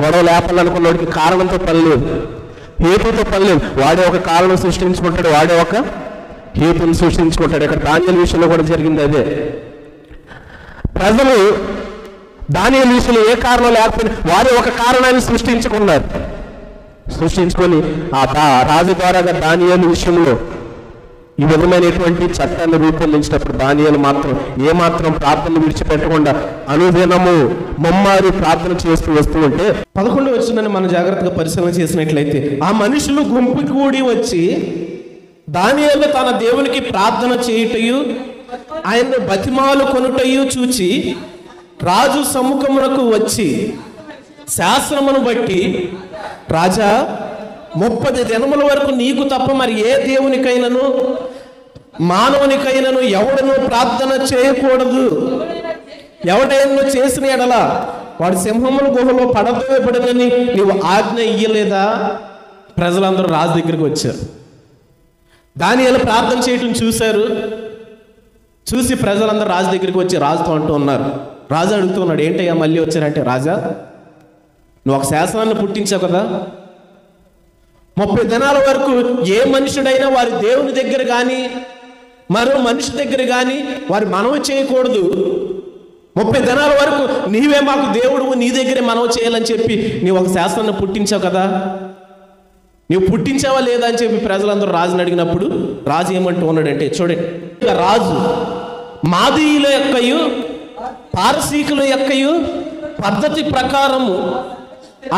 గొడవ లేపాలనుకున్నవాడికి కారణంతో పని లేదు, హేతువుతో పని లేదు. వాడే ఒక కారణం సృష్టించుకుంటాడు, వాడే ఒక హేతువుని సృష్టించుకుంటాడు. ఇక్కడ దానియేలు విషయంలో కూడా జరిగింది అదే. ప్రజలు దానియేలు విషయంలో ఏ కారణం లేకపోయినా వారే ఒక కారణాన్ని సృష్టించుకొని ఆ రాజు ద్వారా దానియేలు విషయంలో ఈ విధమైనటువంటి చట్టాన్ని రూపొందించినప్పుడు దానియేలు మాత్రం ఏమాత్రం ప్రార్థన విడిచిపెట్టకుండా అనుదినము ముమ్మారు ప్రార్థన చేస్తూ వస్తూ ఉంటే 11 వచనాన్ని మనం జాగ్రత్తగా పరిశీలన చేసినట్లయితే, ఆ మనుషులు గుంపు కూడి వచ్చి దానియేలు తన దేవునికి ప్రార్థన చేయుటయు ఆయన్ని బతిమాలు కొనుటయు చూచి రాజు సముఖమునకు వచ్చి శాస్త్రమును బట్టి, రాజా 30 దినముల వరకు నీకు తప్ప మరి ఏ దేవునికైనాను మానవునికైనాను ఎవడను ప్రార్థన చేయకూడదు, ఎవడైనా చేసిన ఎడల వాడు సింహముల గుహలో పడవేయబడనని నీవు ఆజ్ఞ ఇయ్యలేదా? ప్రజలందరూ రాజు దగ్గరికి వచ్చారు. దానియేలు ప్రార్థన చేయటం చూసి ప్రజలందరూ రాజు దగ్గరికి వచ్చి రాజుతో అంటూ ఉన్నారు. రాజు అడుగుతున్నాడు, ఏంటయ్యా మళ్ళీ వచ్చారంటే, రాజా నువ్వు ఒక శాసనాన్ని పుట్టించావు కదా, 30 దినాల వరకు ఏ మనుషుడైనా వారి దేవుని దగ్గర కానీ మరో మనిషి దగ్గర కానీ వారి మనవి చేయకూడదు. 30 దినాల వరకు నీవే మాకు దేవుడు, నీ దగ్గరే మనవి చేయాలని చెప్పి నీవు ఒక శాసనాన్ని పుట్టించావు కదా, నీవు పుట్టించావా లేదా అని చెప్పి ప్రజలందరూ రాజుని అడిగినప్పుడు రాజు ఏమంటూ ఉన్నాడంటే, చూడండి, రాజు మాదీయుల యొక్కయు పారసీకుల యొక్కయు పద్ధతి ప్రకారము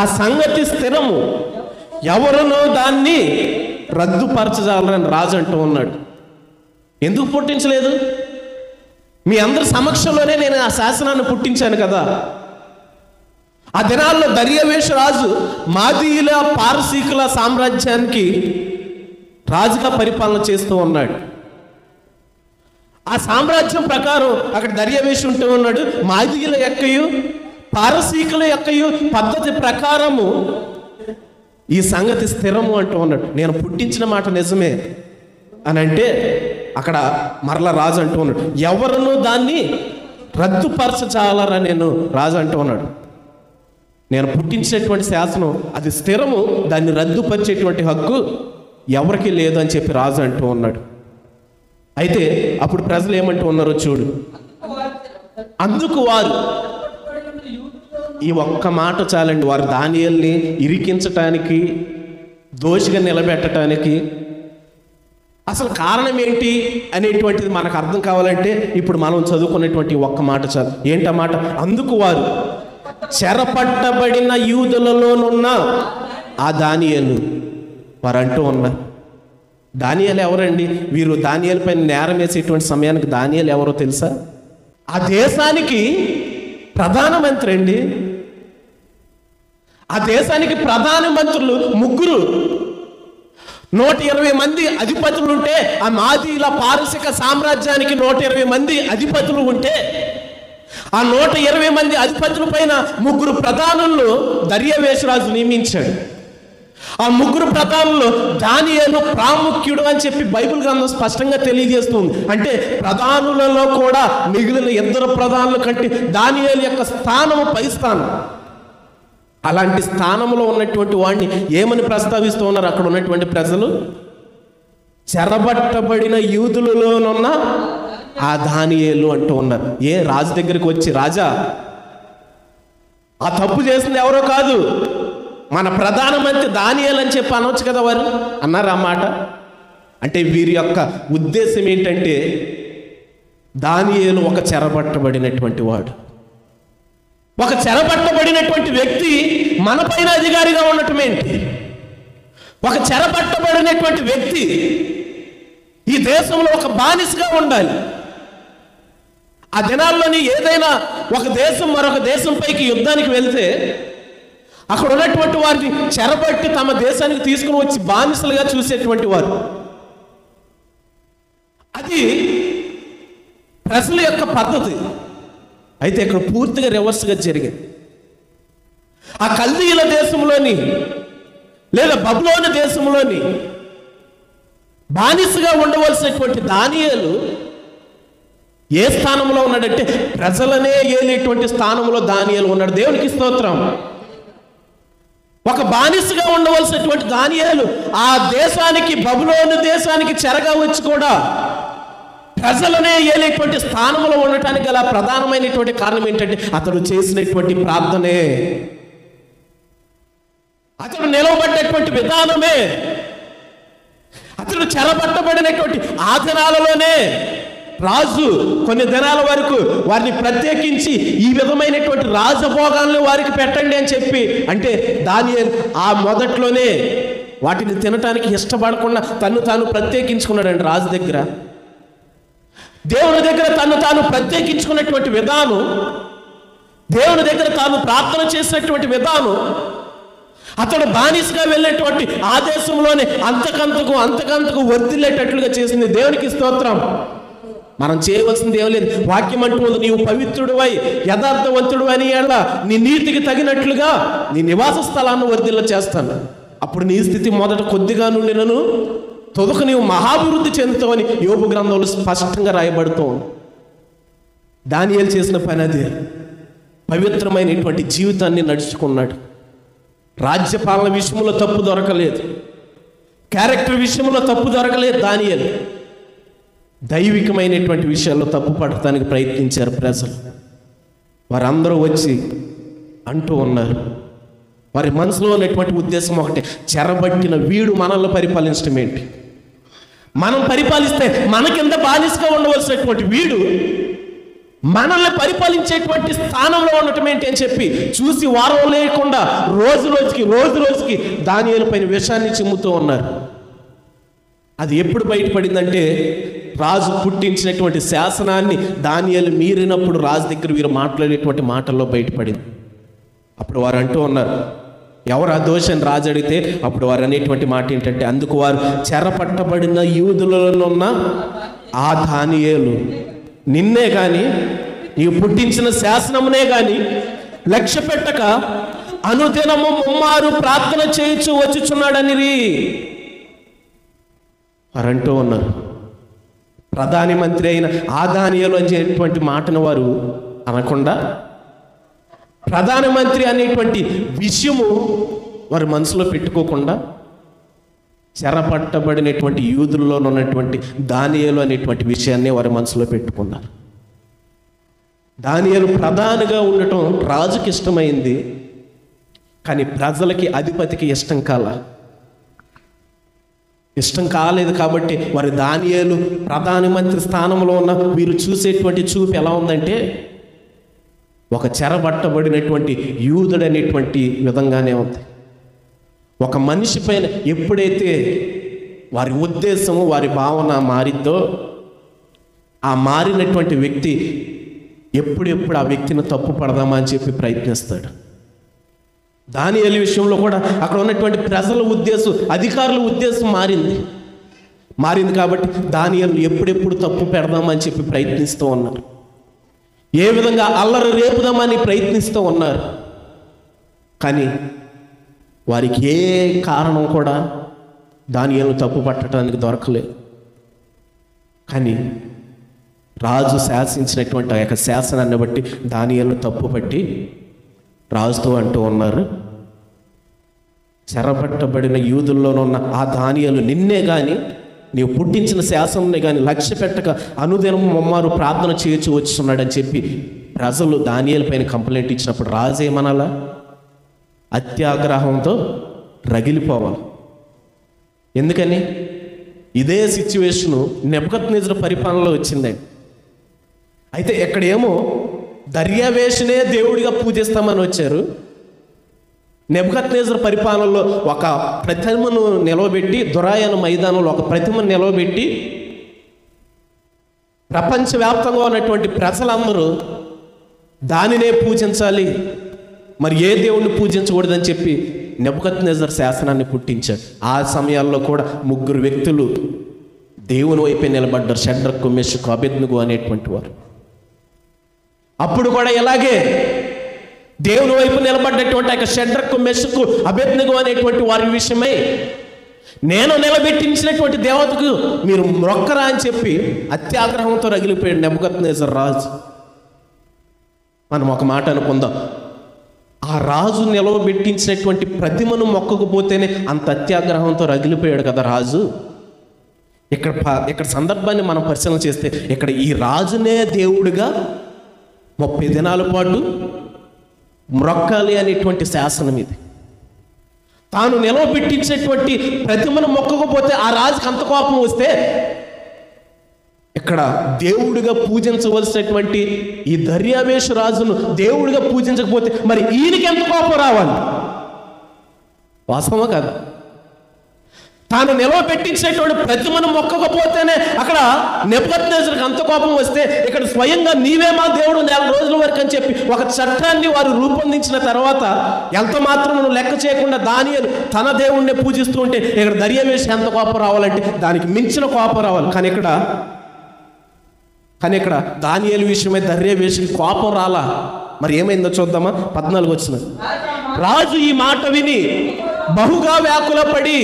ఆ సంగతి స్థిరము, ఎవరునో దాన్ని రద్దుపరచజాలని రాజు అంటూ ఉన్నాడు. ఎందుకు పుట్టించలేదు? మీ అందరి సమక్షంలోనే నేను ఆ శాసనాన్ని పుట్టించాను కదా, ఆ దినాల్లో దర్యావేషు రాజు మాదీయుల పారసీకుల సామ్రాజ్యానికి రాజుగా పరిపాలన చేస్తూ ఉన్నాడు. ఆ సామ్రాజ్యం ప్రకారం అక్కడ దర్యావేషు ఉంటూ ఉన్నాడు. మాదీయుల యొక్కయు పారసీకుల యొక్కయు పద్ధతి ప్రకారము ఈ సంగతి స్థిరము అంటూ ఉన్నాడు. నేను పుట్టించిన మాట నిజమే అని అంటే అక్కడ మరలా రాజు అంటూ ఉన్నాడు, ఎవరునూ దాన్ని రద్దుపరచచాలరా నేను రాజు అంటూ ఉన్నాడు. నేను పుట్టించినటువంటి శాసనం అది స్థిరము, దాన్ని రద్దుపరిచేటువంటి హక్కు ఎవరికి లేదు అని చెప్పి రాజు అంటూ ఉన్నాడు. అయితే అప్పుడు ప్రజలు ఏమంటూ ఉన్నారో చూడు. అందుకు వారు, ఈ ఒక్క మాట చాలండి, వారు దానియేలుని ఇరికించటానికి, దోషిగా నిలబెట్టడానికి అసలు కారణం ఏంటి అనేటువంటిది మనకు అర్థం కావాలంటే ఇప్పుడు మనం చదువుకున్నటువంటి ఒక్క మాట చాలు. ఏంటా మాట? అందుకు వారు చెరపట్టబడిన యూదులలోనున్న ఆ దానియేలు, వారు అంటూ ఉన్నారు. దానియేలు ఎవరండి? వీరు దానియేలు పైన నేరం వేసేటువంటి సమయానికి దానియేలు ఎవరో తెలుసా? ఆ దేశానికి ప్రధానమంత్రి అండి. ఆ దేశానికి ప్రధానమంత్రులు ముగ్గురు. 120 మంది అధిపతులు ఉంటే, ఆ మాదీయుల పారసిక సామ్రాజ్యానికి 120 మంది అధిపతులు ఉంటే, ఆ 120 మంది అధిపతుల పైన ముగ్గురు ప్రధానులను దర్యావేషు రాజు నియమించాడు. ఆ ముగ్గురు ప్రధానులు దానియేలు ప్రాముఖ్యుడు అని చెప్పి బైబిల్ గ్రంథం స్పష్టంగా తెలియజేస్తుంది. అంటే ప్రధానులలో కూడా మిగిలిన 2 ప్రధానుల కంటే దానియేలు యొక్క స్థానము పై స్థానం. అలాంటి స్థానంలో ఉన్నటువంటి వాడిని ఏమని ప్రస్తావిస్తూ ఉన్నారు అక్కడ ఉన్నటువంటి ప్రజలు? చెరబట్టబడిన యూదులలోనున్న ఆ దానియేలు అంటూ ఉన్నారు. ఏ రాజు దగ్గరికి వచ్చి, రాజా ఆ తప్పు చేసింది ఎవరో కాదు, మన ప్రధానమంత్రి దానియేలు అని చెప్పి అనవచ్చు కదా వారు అన్నారు ఆ మాట. అంటే వీరి యొక్క ఉద్దేశం ఏంటంటే దానియేలు ఒక చెరబట్టబడినటువంటి వాడు, ఒక చెరపట్టబడినటువంటి వ్యక్తి మన పైన అధికారిగా ఉండటం ఏంటి? ఒక చెరపట్టబడినటువంటి వ్యక్తి ఈ దేశంలో ఒక బానిసగా ఉండాలి. ఆ దినాల్లోని ఏదైనా ఒక దేశం మరొక దేశం పైకి యుద్ధానికి వెళ్తే అక్కడ ఉన్నటువంటి వారిని చెరబట్టి తమ దేశానికి తీసుకుని వచ్చి బానిసలుగా చూసేటువంటి వారు. అది ప్రజల యొక్క పద్ధతి. అయితే ఇక్కడ పూర్తిగా రివర్స్గా జరిగింది. ఆ కల్దీయుల దేశంలోని లేదా బబులోను దేశంలోని బానిసగా ఉండవలసినటువంటి దానియేలు ఏ స్థానంలో ఉన్నాడంటే ప్రజలనే ఏలేటువంటి స్థానంలో దానియేలు ఉన్నాడు. దేవునికి స్తోత్రం. ఒక బానిసగా ఉండవలసినటువంటి దానియేలు ఆ దేశానికి, బబులోను దేశానికి చెరగా వచ్చి కూడా ప్రజలనే ఏలేటువంటి స్థానంలో ఉండటానికి గల ప్రధానమైనటువంటి కారణం ఏంటంటే అతడు చేసినటువంటి ప్రార్థనే, అతడు నిలవబడ్డటువంటి విధానమే, అతడు చెరపట్టబడినటువంటి ఆ దినాలలోనే రాజు కొన్ని దినాల వరకు వారిని ప్రత్యేకించి ఈ విధమైనటువంటి రాజభోగాలను వారికి పెట్టండి అని చెప్పి, అంటే దానియేలు ఆ మొదట్లోనే వాటిని తినటానికి ఇష్టపడకుండా తను తాను ప్రత్యేకించుకున్నాడండి రాజు దగ్గర. దేవుని దగ్గర తను తాను ప్రత్యేకించుకున్నటువంటి విధానం, దేవుని దగ్గర తాను ప్రార్థన చేసినటువంటి విధానం, అతడు బానిసగా వెళ్ళేటువంటి ఆ దేశంలోనే అంతకంతకు వర్ధిల్లేటట్లుగా చేసింది. దేవునికి స్తోత్రం. మనం చేయవలసింది ఏం లేదు. వాక్యం అంటూ ఉంది, నీవు పవిత్రుడివై యథార్థవంతుడు అని ఎడల నీ నీతికి తగినట్లుగా నీ నివాస స్థలాన్ని వర్ధిల్ల చేస్తాను. అప్పుడు నీ స్థితి మొదట కొద్దిగా నుండినను తొదక నీవు మహాభివృద్ధి చెందుతావని యోబు గ్రంథంలో స్పష్టంగా రాయబడుతూ ఉంది. దానియేలు చేసిన పని అదే. పవిత్రమైనటువంటి జీవితాన్ని నడుచుకున్నాడు. రాజ్యపాలన విషయంలో తప్పు దొరకలేదు, క్యారెక్టర్ విషయంలో తప్పు దొరకలేదు. దానియేలు దైవికమైనటువంటి విషయాల్లో తప్పు పడటానికి ప్రయత్నించారు ప్రజలు. వారందరూ వచ్చి అంటూ ఉన్నారు, వారి మనసులో ఉన్నటువంటి ఉద్దేశం ఒకటే, చెరబట్టిన వీడు మనల్ని పరిపాలించడం ఏంటి? మనం పరిపాలిస్తే మన కింద బానిసగా ఉండవలసినటువంటి వీడు మనల్ని పరిపాలించేటువంటి స్థానంలో ఉండటం ఏంటి అని చెప్పి చూసి వారం లేకుండా రోజు రోజుకి దానియేలు పైన విషాన్ని చిమ్ముతూ ఉన్నారు. అది ఎప్పుడు బయటపడిందంటే రాజు పుట్టించినటువంటి శాసనాన్ని దానియేలు మీరినప్పుడు రాజు దగ్గర వీరు మాట్లాడేటువంటి మాటల్లో బయటపడింది. అప్పుడు వారు అంటూ ఉన్నారు, ఎవరు ఆ దోషని రాజు అడిగితే అప్పుడు వారు అనేటువంటి మాట ఏంటంటే, అందుకు వారు చెరపట్టబడిన యూదులలో ఉన్న ఆ దానియేలు నిన్నే కానీ నీవు పుట్టించిన శాసనమునే కానీ లక్ష్య పెట్టక అనుదినము ముమ్మారు ప్రార్థన చేయించు వచ్చుచున్నాడని వారంటూ ఉన్నారు. ప్రధాని మంత్రి అయిన ఆ దానియేలు అనేటువంటి మాటను వారు అనకుండా ప్రధానమంత్రి అనేటువంటి విషయము వారి మనసులో పెట్టుకోకుండా చెరపట్టబడినటువంటి యూదుల్లో ఉన్నటువంటి దానియేలు అనేటువంటి విషయాన్ని వారి మనసులో పెట్టుకున్నారు. దానియేలు ప్రధానిగా ఉండటం రాజుకి ఇష్టమైంది, కానీ ప్రజలకి అధిపతికి ఇష్టం కాలేదు. కాబట్టి వారి దానియేలు ప్రధానమంత్రి స్థానంలో ఉన్న వీరు చూసేటువంటి చూపు ఎలా ఉందంటే ఒక చెరబట్టబడినటువంటి యూదుడనేటువంటి విధంగానే ఉంది. ఒక మనిషి పైన ఎప్పుడైతే వారి ఉద్దేశము వారి భావన మారిద్దో ఆ మారినటువంటి వ్యక్తి ఎప్పుడెప్పుడు ఆ వ్యక్తిని తప్పు పడదామా అని చెప్పి ప్రయత్నిస్తాడు. దానియేలు విషయంలో కూడా అక్కడ ఉన్నటువంటి ప్రజల ఉద్దేశం, అధికారుల ఉద్దేశం మారింది కాబట్టి దానియేలు ఎప్పుడెప్పుడు తప్పు పెడదామని చెప్పి ప్రయత్నిస్తూ ఉన్నారు. ఏ విధంగా అల్లరి రేపుదామని ప్రయత్నిస్తూ ఉన్నారు. కానీ వారికి ఏ కారణం కూడా దానియేలు తప్పు పట్టడానికి దొరకలేదు. కానీ రాజు శాసించినటువంటి ఆ యొక్క శాసనాన్ని బట్టి దానియేలు తప్పు పట్టి రాజుతో అంటూ ఉన్నారు, చెరపట్టబడిన యూదుల్లోనున్న ఆ దానియేలు నిన్నే కానీ నీవు పుట్టించిన శాసనాన్ని కానీ లక్ష్య పెట్టక అనుదినం ముమ్మారు ప్రార్థన చేయొచ్చు వచ్చున్నాడని చెప్పి ప్రజలు దానియేలు పైన కంప్లైంట్ ఇచ్చినప్పుడు రాజు ఏమనాలా? అత్యాగ్రహంతో రగిలిపోవాలి. ఎందుకని? ఇదే సిచ్యువేషను నెబుకద్నెజరు పరిపాలనలో వచ్చిందండి. అయితే ఇక్కడేమో దర్యావేషునే దేవుడిగా పూజిస్తామని వచ్చారు. నెబుకద్నెజరు పరిపాలనలో ఒక ప్రతిమను నిలవబెట్టి, దురాయన మైదానంలో ఒక ప్రతిమను నిలవబెట్టి ప్రపంచవ్యాప్తంగా ఉన్నటువంటి ప్రజలందరూ దానినే పూజించాలి, మరి ఏ దేవుణ్ణి పూజించకూడదని చెప్పి నెబుకద్నెజరు శాసనాన్ని పుట్టించాడు. ఆ సమయాల్లో కూడా 3 వ్యక్తులు దేవుని వైపే నిలబడ్డారు, షడ్రకు, మెషకు, అబేద్నెగో అనేటువంటి వారు. అప్పుడు కూడా ఇలాగే దేవుని వైపు నిలబడ్డటువంటి యొక్క షడ్రకు, మెషకు, అబేద్నెగో అనేటువంటి వారి విషయమై నేను నిలబెట్టించినటువంటి దేవతకు మీరు మొక్కరా అని చెప్పి అత్యాగ్రహంతో రగిలిపోయాడు నెబుకద్నెజరు రాజు. మనం ఒక మాట అనుకుందాం, ఆ రాజు నిలవబెట్టించినటువంటి ప్రతిమను మొక్కకపోతేనే అంత అత్యాగ్రహంతో రగిలిపోయాడు కదా రాజు. ఇక్కడ సందర్భాన్ని మనం పరిశీలన చేస్తే ఇక్కడ ఈ రాజునే దేవుడిగా 30 దినాల పాటు మ్రొక్కాలి అనేటువంటి శాసనం ఇది. తాను నిలవబెట్టించేటువంటి ప్రతిమను మొక్కకపోతే ఆ రాజుకి అంత కోపం వస్తే ఇక్కడ దేవుడిగా పూజించవలసినటువంటి ఈ దర్యావేషు రాజును దేవుడిగా పూజించకపోతే మరి ఈయనకి ఎంత కోపం రావాలి? వాస్తవమా కాదు? తాను నిలవబెట్టించినటువంటి ప్రతిమను మొక్కకపోతేనే అక్కడ నెబుకద్నెజరుకి అంత కోపం వస్తే ఇక్కడ స్వయంగా నీవే మా దేవుడు 4 రోజుల వరకు అని చెప్పి ఒక చట్టాన్ని వారు రూపొందించిన తర్వాత ఎంత మాత్రం లెక్క చేయకుండా దానియేలు తన దేవుణ్ణి పూజిస్తూ ఉంటే ఇక్కడ దర్యావేషు ఎంత కోపం రావాలంటే దానికి మించిన కోపం రావాలి. కానీ ఇక్కడ దానియేలు విషయమై దర్యావేషుకి కోపం రాలా. మరి ఏమైందో చూద్దామా? 14 వచ్చిన రాజు ఈ మాట విని బహుగా వ్యాకులపడి,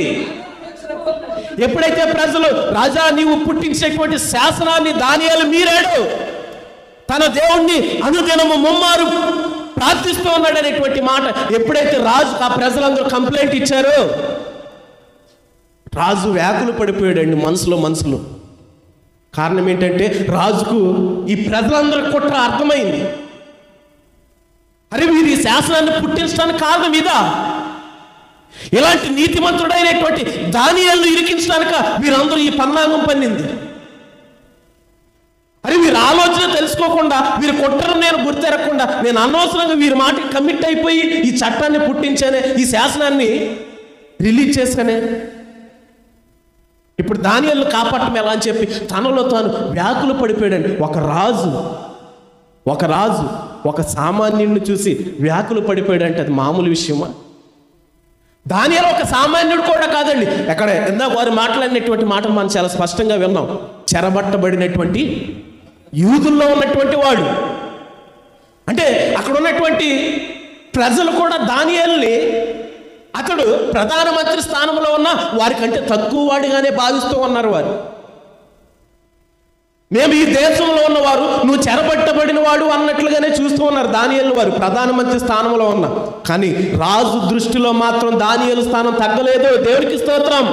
ఎప్పుడైతే ప్రజలు రాజా నీవు పుట్టించేటువంటి శాసనాన్ని దానియేలు మీరాడు, తన దేవుణ్ణి అనుదినము ముమ్మారు ప్రార్థిస్తూ ఉన్నాడు అనేటువంటి మాట ఎప్పుడైతే రాజు ఆ ప్రజలందరూ కంప్లైంట్ ఇచ్చారో రాజు వ్యాకులు పడిపోయాడండి మనసులో. కారణం ఏంటంటే రాజుకు ఈ ప్రజలందరూ కుట్ర అర్థమైంది. అరే వీరు ఈ శాసనాన్ని పుట్టించడానికి కారణం ఇదా? ఇలాంటి నీతిమంతుడైనటువంటి దానియేలును ఇరికించడానిక వీరందరూ ఈ పన్నాగం పన్నింది. అరే వీరి ఆలోచన తెలుసుకోకుండా, వీరి కుట్రను నేను గుర్తెరగకుండా నేను అనవసరంగా వీరి మాటకి కమిట్ అయిపోయి ఈ చట్టాన్ని పుట్టించానే, ఈ శాసనాన్ని రిలీజ్ చేశానే. ఇప్పుడు దానియేలును కాపాడటం ఎలా అని చెప్పి తనలో తాను వ్యాకులు పడిపోయాడండి. ఒక రాజు ఒక రాజు ఒక సామాన్యుడిని చూసి వ్యాకులు పడిపోయాడంటే అది మామూలు విషయమా? దానియేలు ఒక సామాన్యుడు కూడా కాదండి. ఎక్కడ ఇందాక వారు మాట్లాడినటువంటి మాటలు మనం చాలా స్పష్టంగా విన్నాం. చెరబట్టబడినటువంటి యూదుల్లో ఉన్నటువంటి వాడు. అంటే అక్కడ ఉన్నటువంటి ప్రజలు కూడా దానియేలుని అతడు ప్రధానమంత్రి స్థానంలో ఉన్న వారికంటే తక్కువ వాడిగానే భావిస్తూ ఉన్నారు. వారు మేము ఈ దేశంలో ఉన్నవారు, నువ్వు చెరబట్టబడిన వాడు అన్నట్లుగానే చూస్తూ ఉన్నారు దానియేలు వారు ప్రధానమంత్రి స్థానంలో ఉన్న. కానీ రాజు దృష్టిలో మాత్రం దానియేలు స్థానం తగ్గలేదు. దేవునికి స్తోత్రం.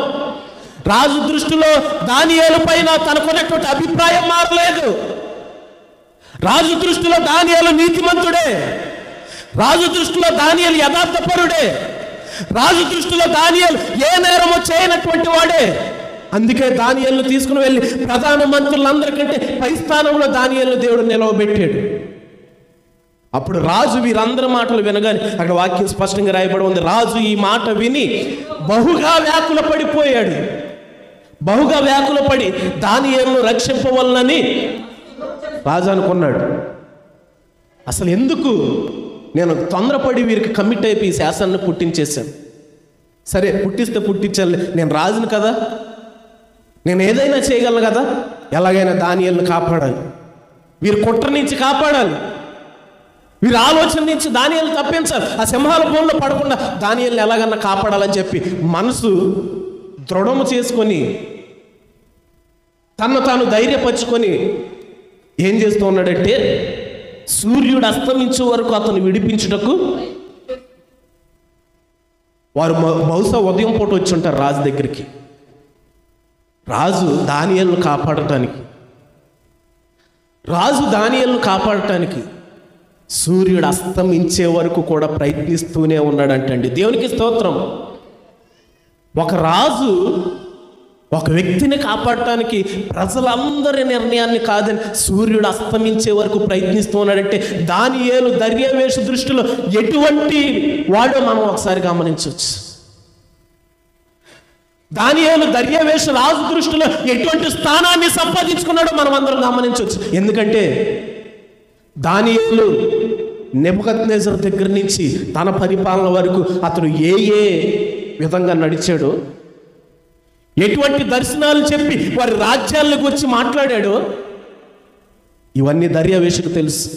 రాజు దృష్టిలో దానియేలు పైన తనకున్నటువంటి అభిప్రాయం మారలేదు. రాజు దృష్టిలో దానియేలు నీతిమంతుడే, రాజు దృష్టిలో దానియేలు యథార్థపరుడే, రాజు దృష్టిలో దానియేలు ఏ నేరము చేయనటువంటి వాడే. అందుకే దానియేలును తీసుకుని వెళ్ళి ప్రధానమంత్రులందరికంటే పై స్థానంలో దానియేలును దేవుడు నిలవబెట్టాడు. అప్పుడు రాజు వీరందరి మాటలు వినగానే అక్కడ వాక్యం స్పష్టంగా రాయబడి ఉంది. రాజు ఈ మాట విని బహుగా వ్యాకుల పడిపోయాడు. బహుగా వ్యాకుల పడి దానియేలును రక్షింపవలనని రాజు అనుకున్నాడు. అసలు ఎందుకు నేను తొందరపడి వీరికి కమిట్ అయిపోయి ఈ శాసనాన్ని పుట్టించేశాను. సరే పుట్టిస్తే పుట్టించాలి, నేను రాజును కదా, నేను ఏదైనా చేయగలను కదా. ఎలాగైనా దానియేలును కాపాడాలి, వీరి కుట్ర నుంచి కాపాడాలి, వీరి ఆలోచన నుంచి దానియేలును తప్పించాలి, ఆ సింహాల బోన్లో పడకుండా దానియేలును ఎలాగన్నా కాపాడాలని చెప్పి మనసు దృఢము చేసుకొని తను తాను ధైర్యపరుచుకొని ఏం చేస్తూ ఉన్నాడంటే సూర్యుడు అస్తమించే వరకు అతను విడిపించుటకు వారు బహుశా ఉదయం పూట వచ్చి ఉంటారు రాజు దగ్గరికి. రాజు దానియేలును కాపాడటానికి సూర్యుడు అస్తమించే వరకు కూడా ప్రయత్నిస్తూనే ఉన్నాడంటండి. దేవునికి స్తోత్రం. ఒక రాజు ఒక వ్యక్తిని కాపాడటానికి ప్రజలందరి నిర్ణయాన్ని కాదని సూర్యుడు అస్తమించే వరకు ప్రయత్నిస్తూ ఉన్నాడంటే దానియేలు దర్యావేషు దృష్టిలో ఎటువంటి వాడో మనం ఒకసారి గమనించవచ్చు. దానియేలు దర్యావేషు రాజు దృష్టిలో ఎటువంటి స్థానాన్ని సంపాదించుకున్నాడో మనం అందరం గమనించవచ్చు. ఎందుకంటే దానియేలు నెబుకద్నెజరు దగ్గర నుంచి తన పరిపాలన వరకు అతను ఏ విధంగా నడిచాడో, ఎటువంటి దర్శనాలు చెప్పి వారి రాజ్యాలకు వచ్చి మాట్లాడాడో ఇవన్నీ దర్యావేషుకు తెలుసు.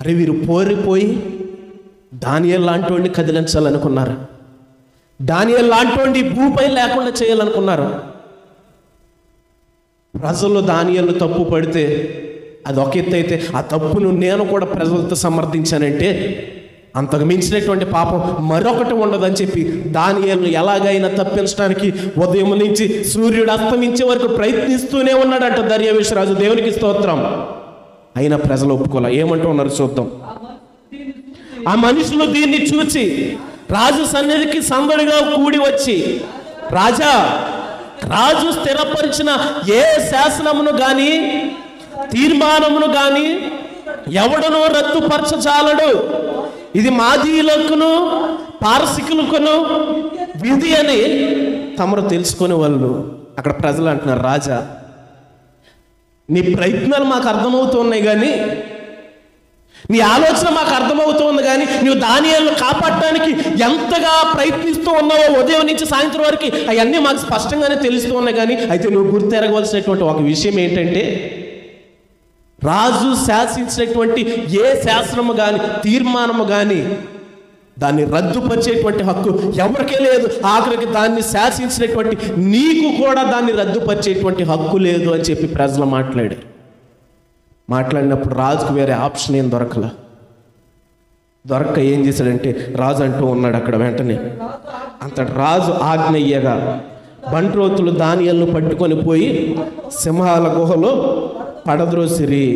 అరే వీరు పోరిపోయి దానియేలు లాంటి వాడిని కదిలించాలనుకున్నారు, దానియేలు లాంటి వాడిని భూపై లేకుండా చేయాలనుకున్నారు. ప్రజలు దానియేలు తప్పు పడితే అది ఒక ఎత్తు అయితే, ఆ తప్పును నేను కూడా ప్రజలతో సమర్థించానంటే అంతకు మించినటువంటి పాపం మరొకటి ఉండదని చెప్పి దానియేలును ఎలాగైనా తప్పించడానికి ఉదయం నుంచి సూర్యుడు అస్తమించే వరకు ప్రయత్నిస్తూనే ఉన్నాడంట దర్యావేషు రాజు. దేవునికి స్తోత్రం. అయినా ప్రజలు ఒప్పుకోలే. ఏమంటూ ఉన్నారు చూద్దాం. ఆ మనుషులు దీన్ని చూచి రాజు సన్నిధికి సందడిగా కూడి వచ్చి, రాజా, రాజు స్థిరపరిచిన ఏ శాసనమును గాని తీర్మానమును గాని ఎవడనో రద్దుపరచజాలడు, ఇది మాదీయులకును పారసికులకును విధి అని తమరు తెలుసుకునే వాళ్ళు. అక్కడ ప్రజలు అంటున్నారు, రాజా నీ ప్రయత్నాలు మాకు అర్థమవుతున్నాయి కానీ, నీ ఆలోచన మాకు అర్థమవుతుంది కానీ, నువ్వు దానియేలును కాపాడటానికి ఎంతగా ప్రయత్నిస్తూ ఉన్నావో ఉదయం నుంచి సాయంత్రం వరకు అవన్నీ మాకు స్పష్టంగానే తెలుస్తూ ఉన్నాయి. కానీ అయితే నువ్వు గుర్తెరగవలసినటువంటి ఒక విషయం ఏంటంటే, రాజు శాసించినటువంటి ఏ శాసనము కానీ తీర్మానము కానీ దాన్ని రద్దుపరిచేటువంటి హక్కు ఎవరికే లేదు. ఆఖరికి దాన్ని శాసించినటువంటి నీకు కూడా దాన్ని రద్దుపరిచేటువంటి హక్కు లేదు అని చెప్పి ప్రజలు మాట్లాడినప్పుడు రాజుకు వేరే ఆప్షన్ ఏం దొరక్క ఏం చేశాడంటే, రాజు అంటూ ఉన్నాడు అక్కడ వెంటనే, అంతటి రాజు ఆజ్ఞ ఇయ్యగా బంట్రోతులు దానియేలును పట్టుకొని పోయి సింహాల గుహలో పడద్రోసిరి.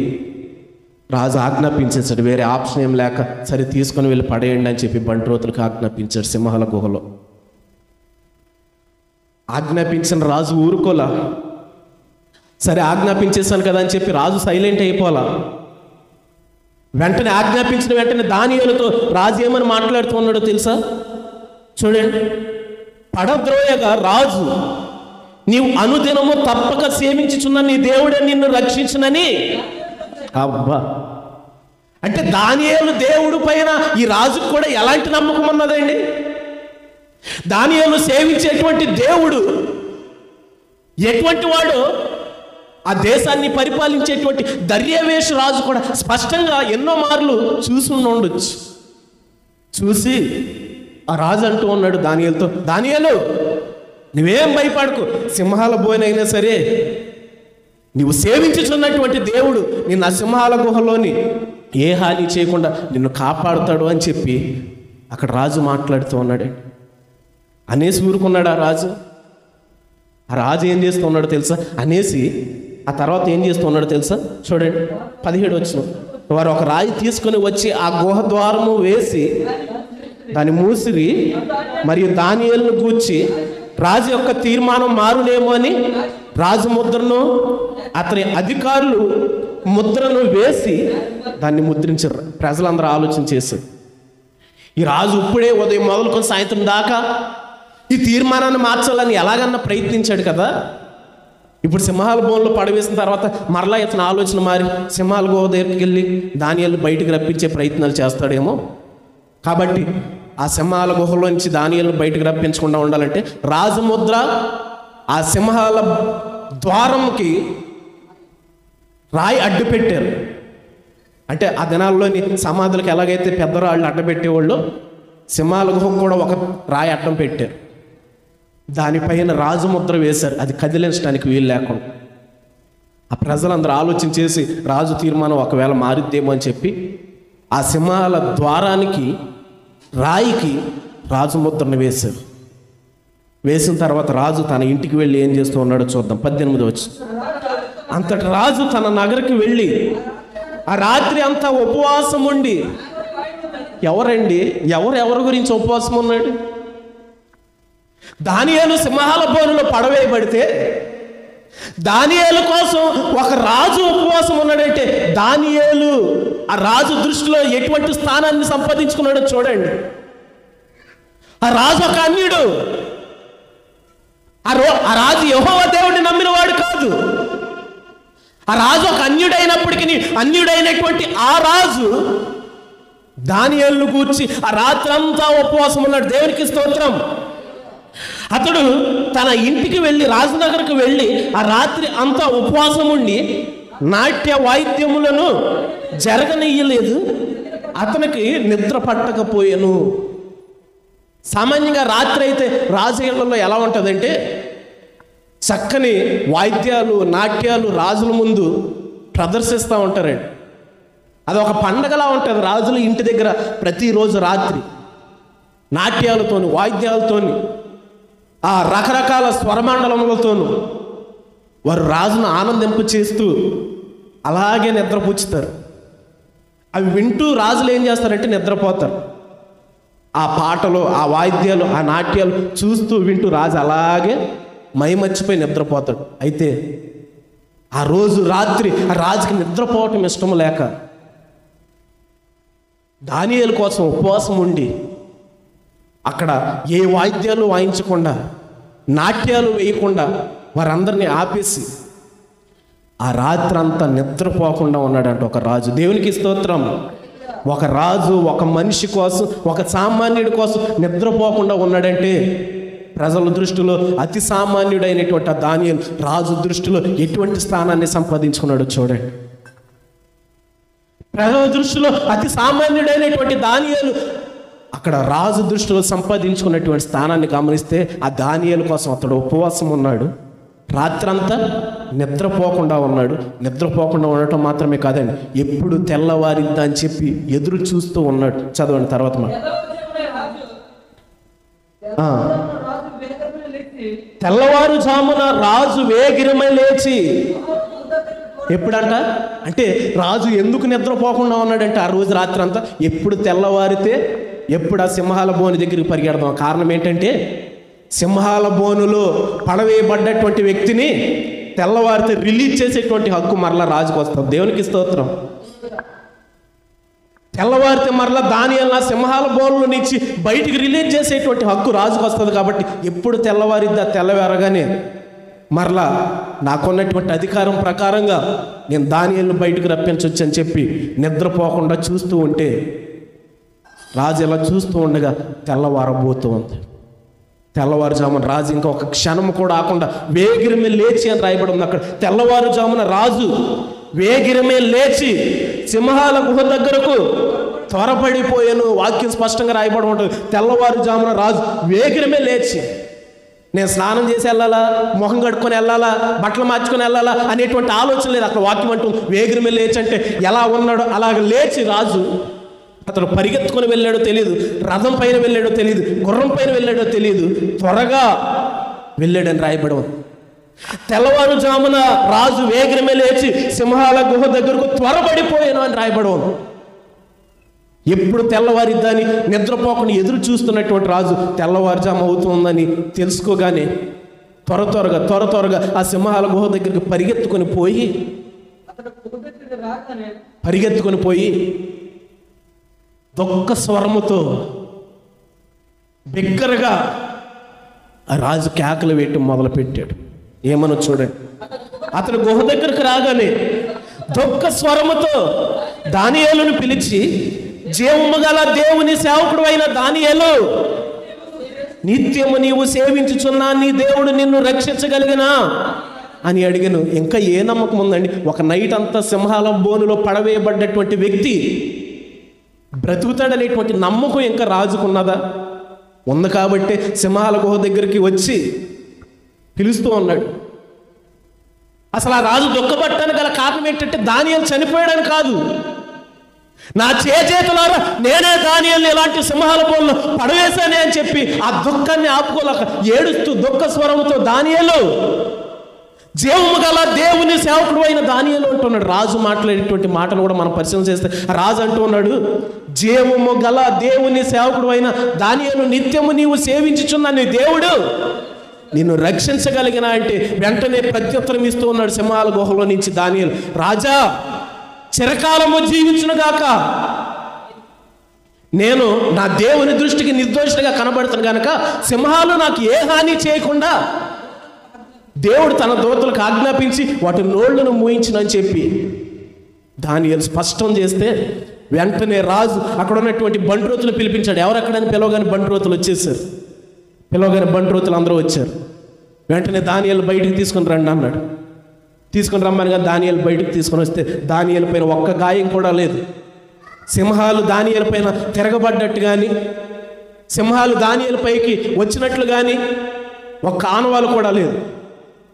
రాజు ఆజ్ఞాపించేశాడు. వేరే ఆప్షన్ ఏం లేక సరే తీసుకొని వెళ్ళి పడేయండి అని చెప్పి బంట్రోతులకు ఆజ్ఞాపించాడు సింహాల గుహలో. ఆజ్ఞాపించిన రాజు ఊరుకోలా. సరే ఆజ్ఞాపించేశాను కదా అని చెప్పి రాజు సైలెంట్ అయిపోలా. వెంటనే ఆజ్ఞాపించిన వెంటనే దానియేలుతో రాజు ఏమని మాట్లాడుతూ ఉన్నాడో తెలుసా? చూడండి. పడద్రోయగా రాజు, నీవు అనుదినము తప్పక సేవించుచున్న నీ దేవుడే నిన్ను రక్షించునని. అబ్బా, అంటే దానియేలు దేవుడి పైన ఈ రాజుకు కూడా ఎలాంటి నమ్మకం ఉన్నదండి? దానియేలు సేవించేటువంటి దేవుడు ఎటువంటి వాడు, ఆ దేశాన్ని పరిపాలించేటువంటి దర్యావేషు రాజు కూడా స్పష్టంగా ఎన్నో మార్లు చూసి ఉండొచ్చు. చూసి ఆ రాజు అంటూ ఉన్నాడు దానియేలుతో, దానియేలు నువ్వేం భయపడకు, సింహాల బోనైనా సరే నువ్వు సేవించుచున్నటువంటి దేవుడు నిన్ను ఆ సింహాల గుహలోని ఏ హాని చేయకుండా నిన్ను కాపాడుతాడు అని చెప్పి అక్కడ రాజు మాట్లాడుతూ ఉన్నాడు. అనేసి ఊరుకున్నాడు ఆ రాజు. ఆ రాజు ఏం చేస్తూ ఉన్నాడో తెలుసా? అనేసి ఆ తర్వాత ఏం చేస్తూ ఉన్నాడో తెలుసా? చూడండి 17 వచ్చిన వారు ఒక రాయి తీసుకుని వచ్చి ఆ గుహ ద్వారము వేసి దాన్ని మూసిరి మరియు దానియేలును గూర్చి రాజు యొక్క తీర్మానం మారునేమో అని రాజు ముద్రను అతని అధికారులు ముద్రను వేసి దాన్ని ముద్రించారు. ప్రజలందరూ ఆలోచన చేశారు, ఈ రాజు ఇప్పుడే ఉదయం మొదలుకొని సాయంత్రం దాకా ఈ తీర్మానాన్ని మార్చాలని ఎలాగన్నా ప్రయత్నించాడు కదా. ఇప్పుడు సింహాల బోన్లో పడవేసిన తర్వాత మరలా ఇతని ఆలోచన మారి సింహాల గుహ దగ్గరికి వెళ్ళి దానియేలు బయటికి రప్పించే ప్రయత్నాలు చేస్తాడేమో. కాబట్టి ఆ సింహాల గుహలో నుంచి దానియేలును బయటకు రప్పించకుండా ఉండాలంటే రాజముద్ర ఆ సింహాల ద్వారంకి రాయి అడ్డు పెట్టారు. అంటే ఆ దినాల్లోని సమాధులకు ఎలాగైతే పెద్ద రాళ్ళు అడ్డపెట్టేవాళ్ళు, సింహాల గుహకు కూడా ఒక రాయి అడ్డం పెట్టారు. దానిపైన రాజముద్ర వేశారు, అది కదిలించడానికి వీలు లేకుండా. ఆ ప్రజలందరూ ఆలోచన చేసి రాజు తీర్మానం ఒకవేళ మారిద్దేమో అని చెప్పి ఆ సింహాల ద్వారానికి రాయికి రాజముద్రను వేశారు. వేసిన తర్వాత రాజు తన ఇంటికి వెళ్ళి ఏం చేస్తూ ఉన్నాడో చూద్దాం. 18 వచ్చి అంతటి రాజు తన నగరికి వెళ్ళి ఆ రాత్రి అంతా ఉపవాసం ఉండి, ఎవరండి ఎవరి గురించి ఉపవాసం ఉన్నాడు? దానియేలు సింహాల బోనులో పడవేయబడితే దానియేలు కోసం ఒక రాజు ఉపవాసం ఉన్నాడంటే దానియేలు ఆ రాజు దృష్టిలో ఎటువంటి స్థానాన్ని సంపాదించుకున్నాడో చూడండి. ఆ రాజు ఒక అన్యుడు. ఆ రాజు యెహోవా దేవుడిని నమ్మినవాడు కాదు. ఆ రాజు ఒక అన్యుడైనప్పటికీ అన్యుడైనటువంటి ఆ రాజు దానియేలును గూర్చి ఆ రాత్రంతా ఉపవాసం ఉన్నాడు. దేవునికి స్తోత్రం. అతడు తన ఇంటికి వెళ్ళి రాజనగర్కు వెళ్ళి ఆ రాత్రి అంతా ఉపవాసం ఉండి నాట్య వాయిద్యములను జరగనీయలేదు. అతనికి నిద్ర పట్టకపోయాను. సామాన్యంగా రాత్రి అయితే రాజు ఇళ్లలో ఎలా ఉంటుందంటే చక్కని వాయిద్యాలు నాట్యాలు రాజుల ముందు ప్రదర్శిస్తూ ఉంటారండి. అదొక పండగలా ఉంటుంది. రాజులు ఇంటి దగ్గర ప్రతిరోజు రాత్రి నాట్యాలతోని వాయిద్యాలతోని ఆ రకరకాల స్వరమండలములతోనూ వారు రాజును ఆనందింప చేస్తూ అలాగే నిద్రపుచ్చుతారు. అవి వింటూ రాజులు ఏం చేస్తారంటే నిద్రపోతారు. ఆ పాటలు ఆ వాయిద్యాలు ఆ నాట్యాలు చూస్తూ వింటూ రాజు అలాగే మైమర్చిపోయి నిద్రపోతాడు. అయితే ఆ రోజు రాత్రి ఆ రాజుకి నిద్రపోవటం ఇష్టం లేక దానియేలు కోసం ఉపవాసం ఉండి అక్కడ ఏ వాయిద్యాలు వాయించకుండా నాట్యాలు వేయకుండా వారందరినీ ఆపేసి ఆ రాత్రి అంతా నిద్రపోకుండా ఉన్నాడంట ఒక రాజు. దేవునికి స్తోత్రం. ఒక రాజు ఒక మనిషి కోసం ఒక సామాన్యుడి కోసం నిద్రపోకుండా ఉన్నాడంటే ప్రజల దృష్టిలో అతి సామాన్యుడైనటువంటి ఆ దానియేలు రాజు దృష్టిలో ఎటువంటి స్థానాన్ని సంపాదించుకున్నాడో చూడండి. ప్రజల దృష్టిలో అతి సామాన్యుడైనటువంటి దానియేలు అక్కడ రాజు దృష్టిలో సంపాదించుకున్నటువంటి స్థానాన్ని గమనిస్తే ఆ దానియేలు కోసం అతడు ఉపవాసం ఉన్నాడు. రాత్రంతా నిద్రపోకుండా ఉన్నాడు. నిద్రపోకుండా ఉండటం మాత్రమే కాదండి, ఎప్పుడు తెల్లవారిద్దా అని చెప్పి ఎదురు చూస్తూ ఉన్నాడు. చదవండి తర్వాత మాట. తెల్లవారుజామున రాజు వేగిరమై లేచి, ఎప్పుడంట అంటే రాజు ఎందుకు నిద్రపోకుండా ఉన్నాడంటే ఆ రోజు రాత్రి అంతా ఎప్పుడు తెల్లవారితే ఎప్పుడు ఆ సింహాల బోను దగ్గరికి పరిగెడదాం. కారణం ఏంటంటే సింహాల బోనులో పడవేయబడ్డటువంటి వ్యక్తిని తెల్లవారితే రిలీజ్ చేసేటువంటి హక్కు మరలా రాజుకు వస్తుంది. దేవునికి స్తోత్రం. తెల్లవారితే మరలా దానియేలు సింహాల బోనుల నుంచి బయటికి రిలీజ్ చేసేటువంటి హక్కు రాజుకు వస్తుంది. కాబట్టి ఎప్పుడు తెల్లవారిద్దా తెల్లవారగానే మరలా నాకున్నటువంటి అధికారం ప్రకారంగా నేను దానియేలును బయటకు రప్పించవచ్చు అని చెప్పి నిద్రపోకుండా చూస్తూ ఉంటే రాజు ఇలా చూస్తూ ఉండగా తెల్లవారబోతూ ఉంది. తెల్లవారుజామున రాజు ఇంకా ఒక క్షణం కూడా ఆకుండా వేగిరమే లేచి అని రాయబడి ఉంది అక్కడ. తెల్లవారుజామున రాజు వేగిరమే లేచి సింహాల గుహ దగ్గరకు త్వరపడిపోయాను. వాక్యం స్పష్టంగా రాయబడి ఉంటుంది. తెల్లవారుజామున రాజు వేగిరమే లేచి, నేను స్నానం చేసి వెళ్ళాలా, మొహం కడుక్కొని వెళ్ళాలా, బట్టలు మార్చుకొని వెళ్ళాలా అనేటువంటి ఆలోచన లేదు. అక్కడ వాక్యం అంటుంది వేగిరమే లేచి అంటే ఎలా ఉన్నాడో అలాగ లేచి రాజు అతను పరిగెత్తుకొని వెళ్ళాడో తెలియదు, రథం పైన వెళ్ళాడో తెలియదు, గుర్రం పైన వెళ్ళాడో తెలియదు, త్వరగా వెళ్ళాడని రాయబడి ఉంది. తెల్లవారుజామున రాజు వేగిరమే లేచి సింహాల గుహ దగ్గరకు త్వరపడిపోయాను అని రాయబడి ఉంది. ఎప్పుడు తెల్లవారిద్దని నిద్రపోకుండా ఎదురు చూస్తున్నటువంటి రాజు తెల్లవారుజాము అవుతుందని తెలుసుకోగానే త్వరగా ఆ సింహాల గుహ దగ్గరికి పరిగెత్తుకొని పోయి దుఃఖ స్వరముతో బిగ్గరగా ఆ రాజు కేకలు వేయటం మొదలుపెట్టాడు. ఏమనో చూడండి. అతను గుహ దగ్గరకు రాగానే దుఃఖ స్వరముతో దానియేలును పిలిచి, జీవము గల దేవుని సేవకుడు అయిన దానియేలు, నిత్యము నీవు సేవించుచున్నా నీ దేవుడు నిన్ను రక్షించగలిగినా అని అడిగాను. ఇంకా ఏ నమ్మకం ఉందండి? ఒక నైట్ అంతా సింహాల బోనులో పడవేయబడ్డటువంటి వ్యక్తి బ్రతుకుతాడనేటువంటి నమ్మకం ఇంకా రాజుకున్నదా? ఉంది కాబట్టి సింహాల గుహ దగ్గరికి వచ్చి పిలుస్తూ ఉన్నాడు. అసలు ఆ రాజు దుఃఖపడటానికి గల కారణం ఏంటంటే దానియేలు చనిపోయాడని కాదు, నా చేతులారా నేనే దానియేలుని ఇలాంటి సింహాల బోన్లో పడవేశానే అని చెప్పి ఆ దుఃఖాన్ని ఆపుకోలేక ఏడుస్తూ దుఃఖ స్వరంతో దానియేలు, జీవము గల దేవుని సేవకుడు అయిన దానియేలు అంటున్నాడు. రాజు మాట్లాడేటువంటి మాటలు కూడా మనం పరిశీలన చేస్తే రాజు అంటూ ఉన్నాడు, జీవము గల దేవుని సేవకుడు అయిన దానియేలు, నిత్యము నీవు సేవించుచున్న నీ దేవుడు నిన్ను రక్షించగలిగిన అంటే వెంటనే ప్రత్యుత్తరం ఇస్తూ ఉన్నాడు సింహాల గుహలో నుంచి దానియేలు, రాజా చిరకాలము జీవించునుగాక, నేను నా దేవుని దృష్టికి నిర్దోషిగా కనబడుతాను కనుక సింహాలు నాకు ఏ హాని చేయకుండా దేవుడు తన దూతలకు ఆజ్ఞాపించి వాటి నోళ్లను మూయించునని చెప్పి దానియేలు స్పష్టం చేస్తే వెంటనే రాజు అక్కడ ఉన్నటువంటి బంట్రోతులు పిలిపించాడు. ఎవరక్కడని పిలవగానే బంట్రోతులు వచ్చేసారు. పిలవగానే బంట్రోతులు అందరూ వచ్చారు. వెంటనే దానియేలు బయటికి తీసుకుని రండి అన్నాడు. తీసుకుని రమ్మనిగా దానియేలు బయటికి తీసుకొని వస్తే దానియేలు పైన ఒక్క గాయం కూడా లేదు. సింహాలు దానియేలు పైన తిరగబడ్డట్టు కానీ, సింహాలు దానియేలు పైకి వచ్చినట్లు కానీ ఒక్క ఆనవాలు కూడా లేదు.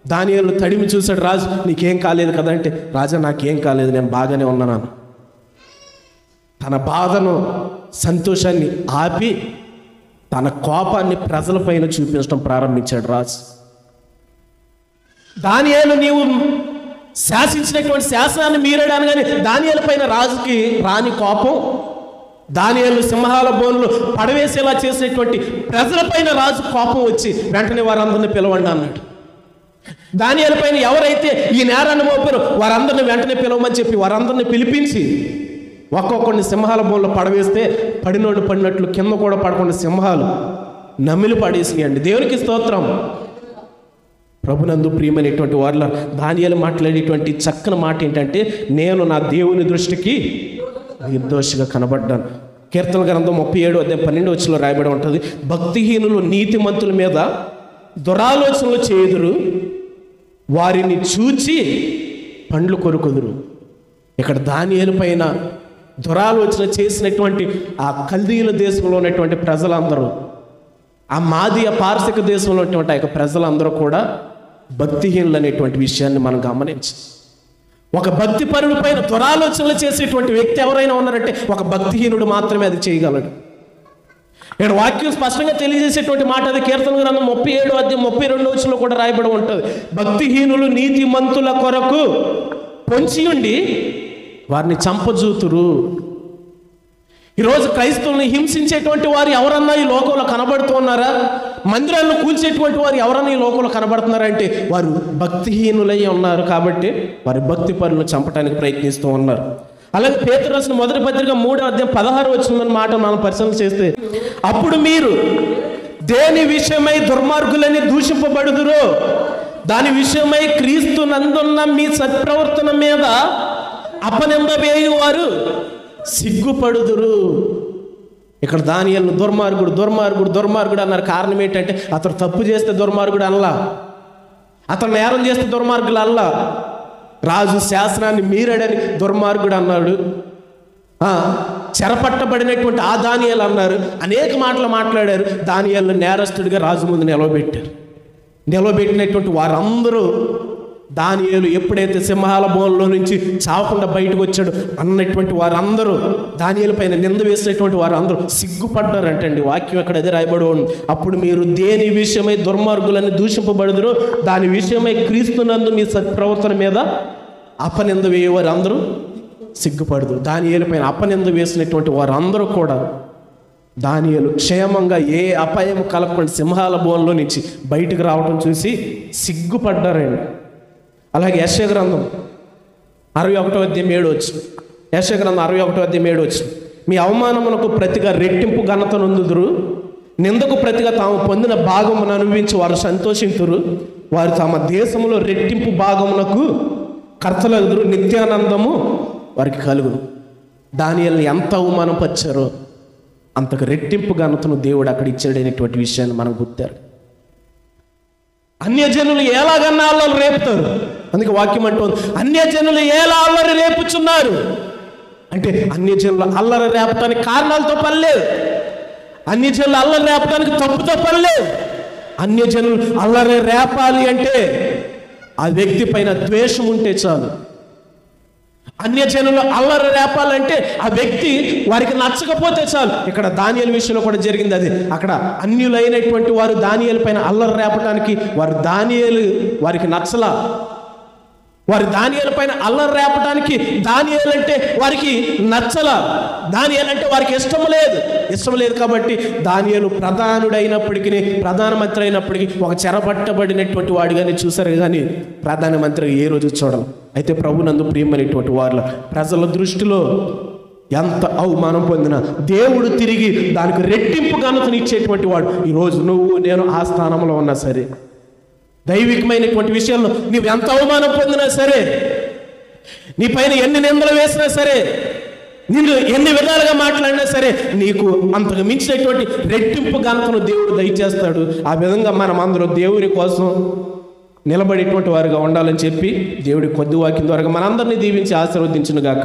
దానియేలు తడిమి చూశాడు. రాజు నీకేం కాలేదు కదా అంటే, రాజా నాకేం కాలేదు, నేను బాగానే ఉన్నాను. తన బాధను సంతోషాన్ని ఆపి తన కోపాన్ని ప్రజలపైన చూపించడం ప్రారంభించాడు రాజు. దానియేలు నీవు శాసించినటువంటి శాసనాన్ని మీరాడాను కానీ దానియేలు పైన రాజుకి రాని కోపం, దానియేలు సింహాల బోనులు పడవేసేలా చేసినటువంటి ప్రజలపైన రాజు కోపం వచ్చి వెంటనే వారందరినీ పిలవండి అన్నాడు. దానియేలు పైన ఎవరైతే ఈ నేరాన్ని మోపారో వారందరిని వెంటనే పిలవమని చెప్పి వారందరిని పిలిపించి ఒక్కొక్కడిని సింహాల బోన్లో పడవేస్తే పడినోడు పడినట్లు కింద కూడా పడకుండా సింహాలు నమిలి పడేసినాయండి. దేవునికి స్తోత్రం. ప్రభునందు ప్రియమైనటువంటి వారిలో దానియేలు మాట్లాడేటువంటి చక్కని మాట ఏంటంటే, నేను నా దేవుని దృష్టికి నిర్దోషిగా కనబడ్డాను. కీర్తన గ్రంథం 37:12 రాయబడి ఉంటుంది, భక్తిహీనులు నీతిమంతుల మీద దురాలోచనలు చేయుదురు, వారిని చూచి పండ్లు కొరుకుదురు. ఇక్కడ దానియేలు పైన దురాలోచన చేసినటువంటి ఆ కల్దీయుల దేశంలో ఉన్నటువంటి ప్రజలందరూ, ఆ మాదియ పార్శిక దేశంలో ఉన్నటువంటి ఆ యొక్క ప్రజలందరూ కూడా భక్తిహీనులు అనేటువంటి విషయాన్ని మనం గమనించి, ఒక భక్తి పరుల పైన దురాలోచనలు చేసేటువంటి వ్యక్తి ఎవరైనా ఉన్నారంటే ఒక భక్తిహీనుడు మాత్రమే అది చేయగలడు. ఇక్కడ వాక్యం స్పష్టంగా తెలియజేసేటువంటి మాట అది. కీర్తన గ్రంథం 37:32 కూడా రాయబడి ఉంటుంది, భక్తిహీనులు నీతిమంతుల కొరకు పొంచి ఉండి వారిని చంపజూతురు. ఈరోజు క్రైస్తవుల్ని హింసించేటువంటి వారు ఎవరన్నా ఈ లోకంలో కనబడుతూ ఉన్నారా? మందిరాలను కూల్చేటువంటి వారు ఎవరన్నా ఈ లోకంలో కనబడుతున్నారంటే వారు భక్తిహీనులై ఉన్నారు. కాబట్టి వారి భక్తి పరులను చంపడానికి ప్రయత్నిస్తూ ఉన్నారు. అలాగే పేతురు రాసిన మొదటి పత్రిక 3:16 మాట మనం పరిశీలన చేస్తే, అప్పుడు మీరు దేని విషయమై దుర్మార్గులని దూషింపబడుదురో దాని విషయమై క్రీస్తు నందున్న మీ సత్ప్రవర్తన మీద అపనింద వేయువారు సిగ్గుపడుదురు. ఇక్కడ దానియేలును దుర్మార్గుడు దుర్మార్గుడు దుర్మార్గుడు అన్నారు. కారణం ఏంటంటే అతను తప్పు చేస్తే దుర్మార్గుడు అనలా, అతను నేరం చేస్తే దుర్మార్గులు అల్లా, రాజు శాసనాన్ని మీరాడని దుర్మార్గుడు అన్నాడు. చెరపట్టబడినటువంటి ఆ దానియేలు అన్నారు. అనేక మాటలు మాట్లాడారు. దానియేలును నేరస్తుడిగా రాజు ముందు నిలవబెట్టారు. నిలవబెట్టినటువంటి వారందరూ దానియేలు ఎప్పుడైతే సింహాల బోన్లో నుంచి చావకుండా బయటకు వచ్చాడు అన్నటువంటి వారందరూ, దానియేలు పైన నింద వేసినటువంటి వారందరూ సిగ్గుపడ్డారంటండి. వాక్యం అక్కడ అదే రాయబడి ఉంది. అప్పుడు మీరు దేని విషయమై దుర్మార్గులని దూషింపబడుదురో దాని విషయమై క్రీస్తునందు మీ సత్ప్రవర్తన మీద అపనింద వేయేవారు అందరూ సిగ్గుపడదు. దానియేలు పైన అపనింద వేసినటువంటి వారందరూ కూడా దానియేలు క్షేమంగా ఏ అపాయం కలగకుండా సింహాల బోన్లో నుంచి బయటకు రావడం చూసి సిగ్గుపడ్డారండి. అలాగే యెషయా గ్రంథం 61వ అధ్యాయం 7 వచ్చింది. యెషయా గ్రంథం 61వ అధ్యాయం 7 వచ్చింది. మీ అవమానమునకు ప్రతిగా రెట్టింపు ఘనత నొందుదురు, నిందకు ప్రతిగా తాము పొందిన భాగమును అనుభవించి వారు సంతోషింతురు. వారు తమ దేశంలో రెట్టింపు భాగమునకు కర్తలగుదురు, నిత్యానందము వారికి కలుగును. దానియేలును ఎంత అవమానపరిచారో అంతకు రెట్టింపు ఘనతను దేవుడు అక్కడ ఇచ్చాడనేటువంటి విషయాన్ని మనం గుర్తారు. అన్యజనులు ఎలాగన్నా అల్లరి రేపుతారు. అందుకే వాక్యం అంటుంది, అన్యజనులు ఎలా అల్లరి రేపుచున్నారు అంటే అన్యజనులు అల్లరి రేపటానికి కారణాలతో పని లేదు, అన్యజనులు అల్లరి రేపటానికి తప్పుతో పని లేదు. అన్యజనులు అల్లరి రేపాలి అంటే ఆ వ్యక్తి పైన ద్వేషం ఉంటే చాలు. అన్యజనులు అల్లరి రేపాలంటే ఆ వ్యక్తి వారికి నచ్చకపోతే చాలు. ఇక్కడ దానియేలు విషయంలో కూడా జరిగింది అదే. అక్కడ అన్యులైనటువంటి వారు దానియేలు పైన అల్లరి రేపడానికి దానియేలు వారికి నచ్చలా. వారి దానియేలు పైన అల్లరి రేపడానికి దానియేలు అంటే వారికి నచ్చలా. దానియేలు అంటే వారికి ఇష్టం లేదు కాబట్టి దానియేలు ప్రధానుడైనప్పటికీ, ప్రధానమంత్రి అయినప్పటికీ ఒక చెరపట్టబడినటువంటి వాడిగానే చూశారు కానీ ప్రధానమంత్రిగా ఏ రోజు చూడాలి. అయితే ప్రభునందు ప్రియమైనటువంటి వాళ్ళ ప్రజల దృష్టిలో ఎంత అవమానం పొందినా దేవుడు తిరిగి దానికి రెట్టింపు ఘనతను ఇచ్చేటువంటి వాడు. ఈరోజు నువ్వు నేను ఆ స్థానంలో ఉన్నా సరే, దైవికమైనటువంటి విషయాల్లో నీవు ఎంత అవమానం పొందినా సరే, నీ పైన ఎన్ని నిందలు వేసినా సరే, నిన్ను ఎన్ని విధాలుగా మాట్లాడినా సరే, నీకు అంతకు మించినటువంటి రెట్టింపు ఘనతను దేవుడు దయచేస్తాడు. ఆ విధంగా మనం అందరూ దేవుని కోసం నిలబడేటువంటి వారుగా ఉండాలని చెప్పి దేవుడి కొద్ది వాక్యం ద్వారా మనందరినీ దీవించి ఆశీర్వదించునుగాక.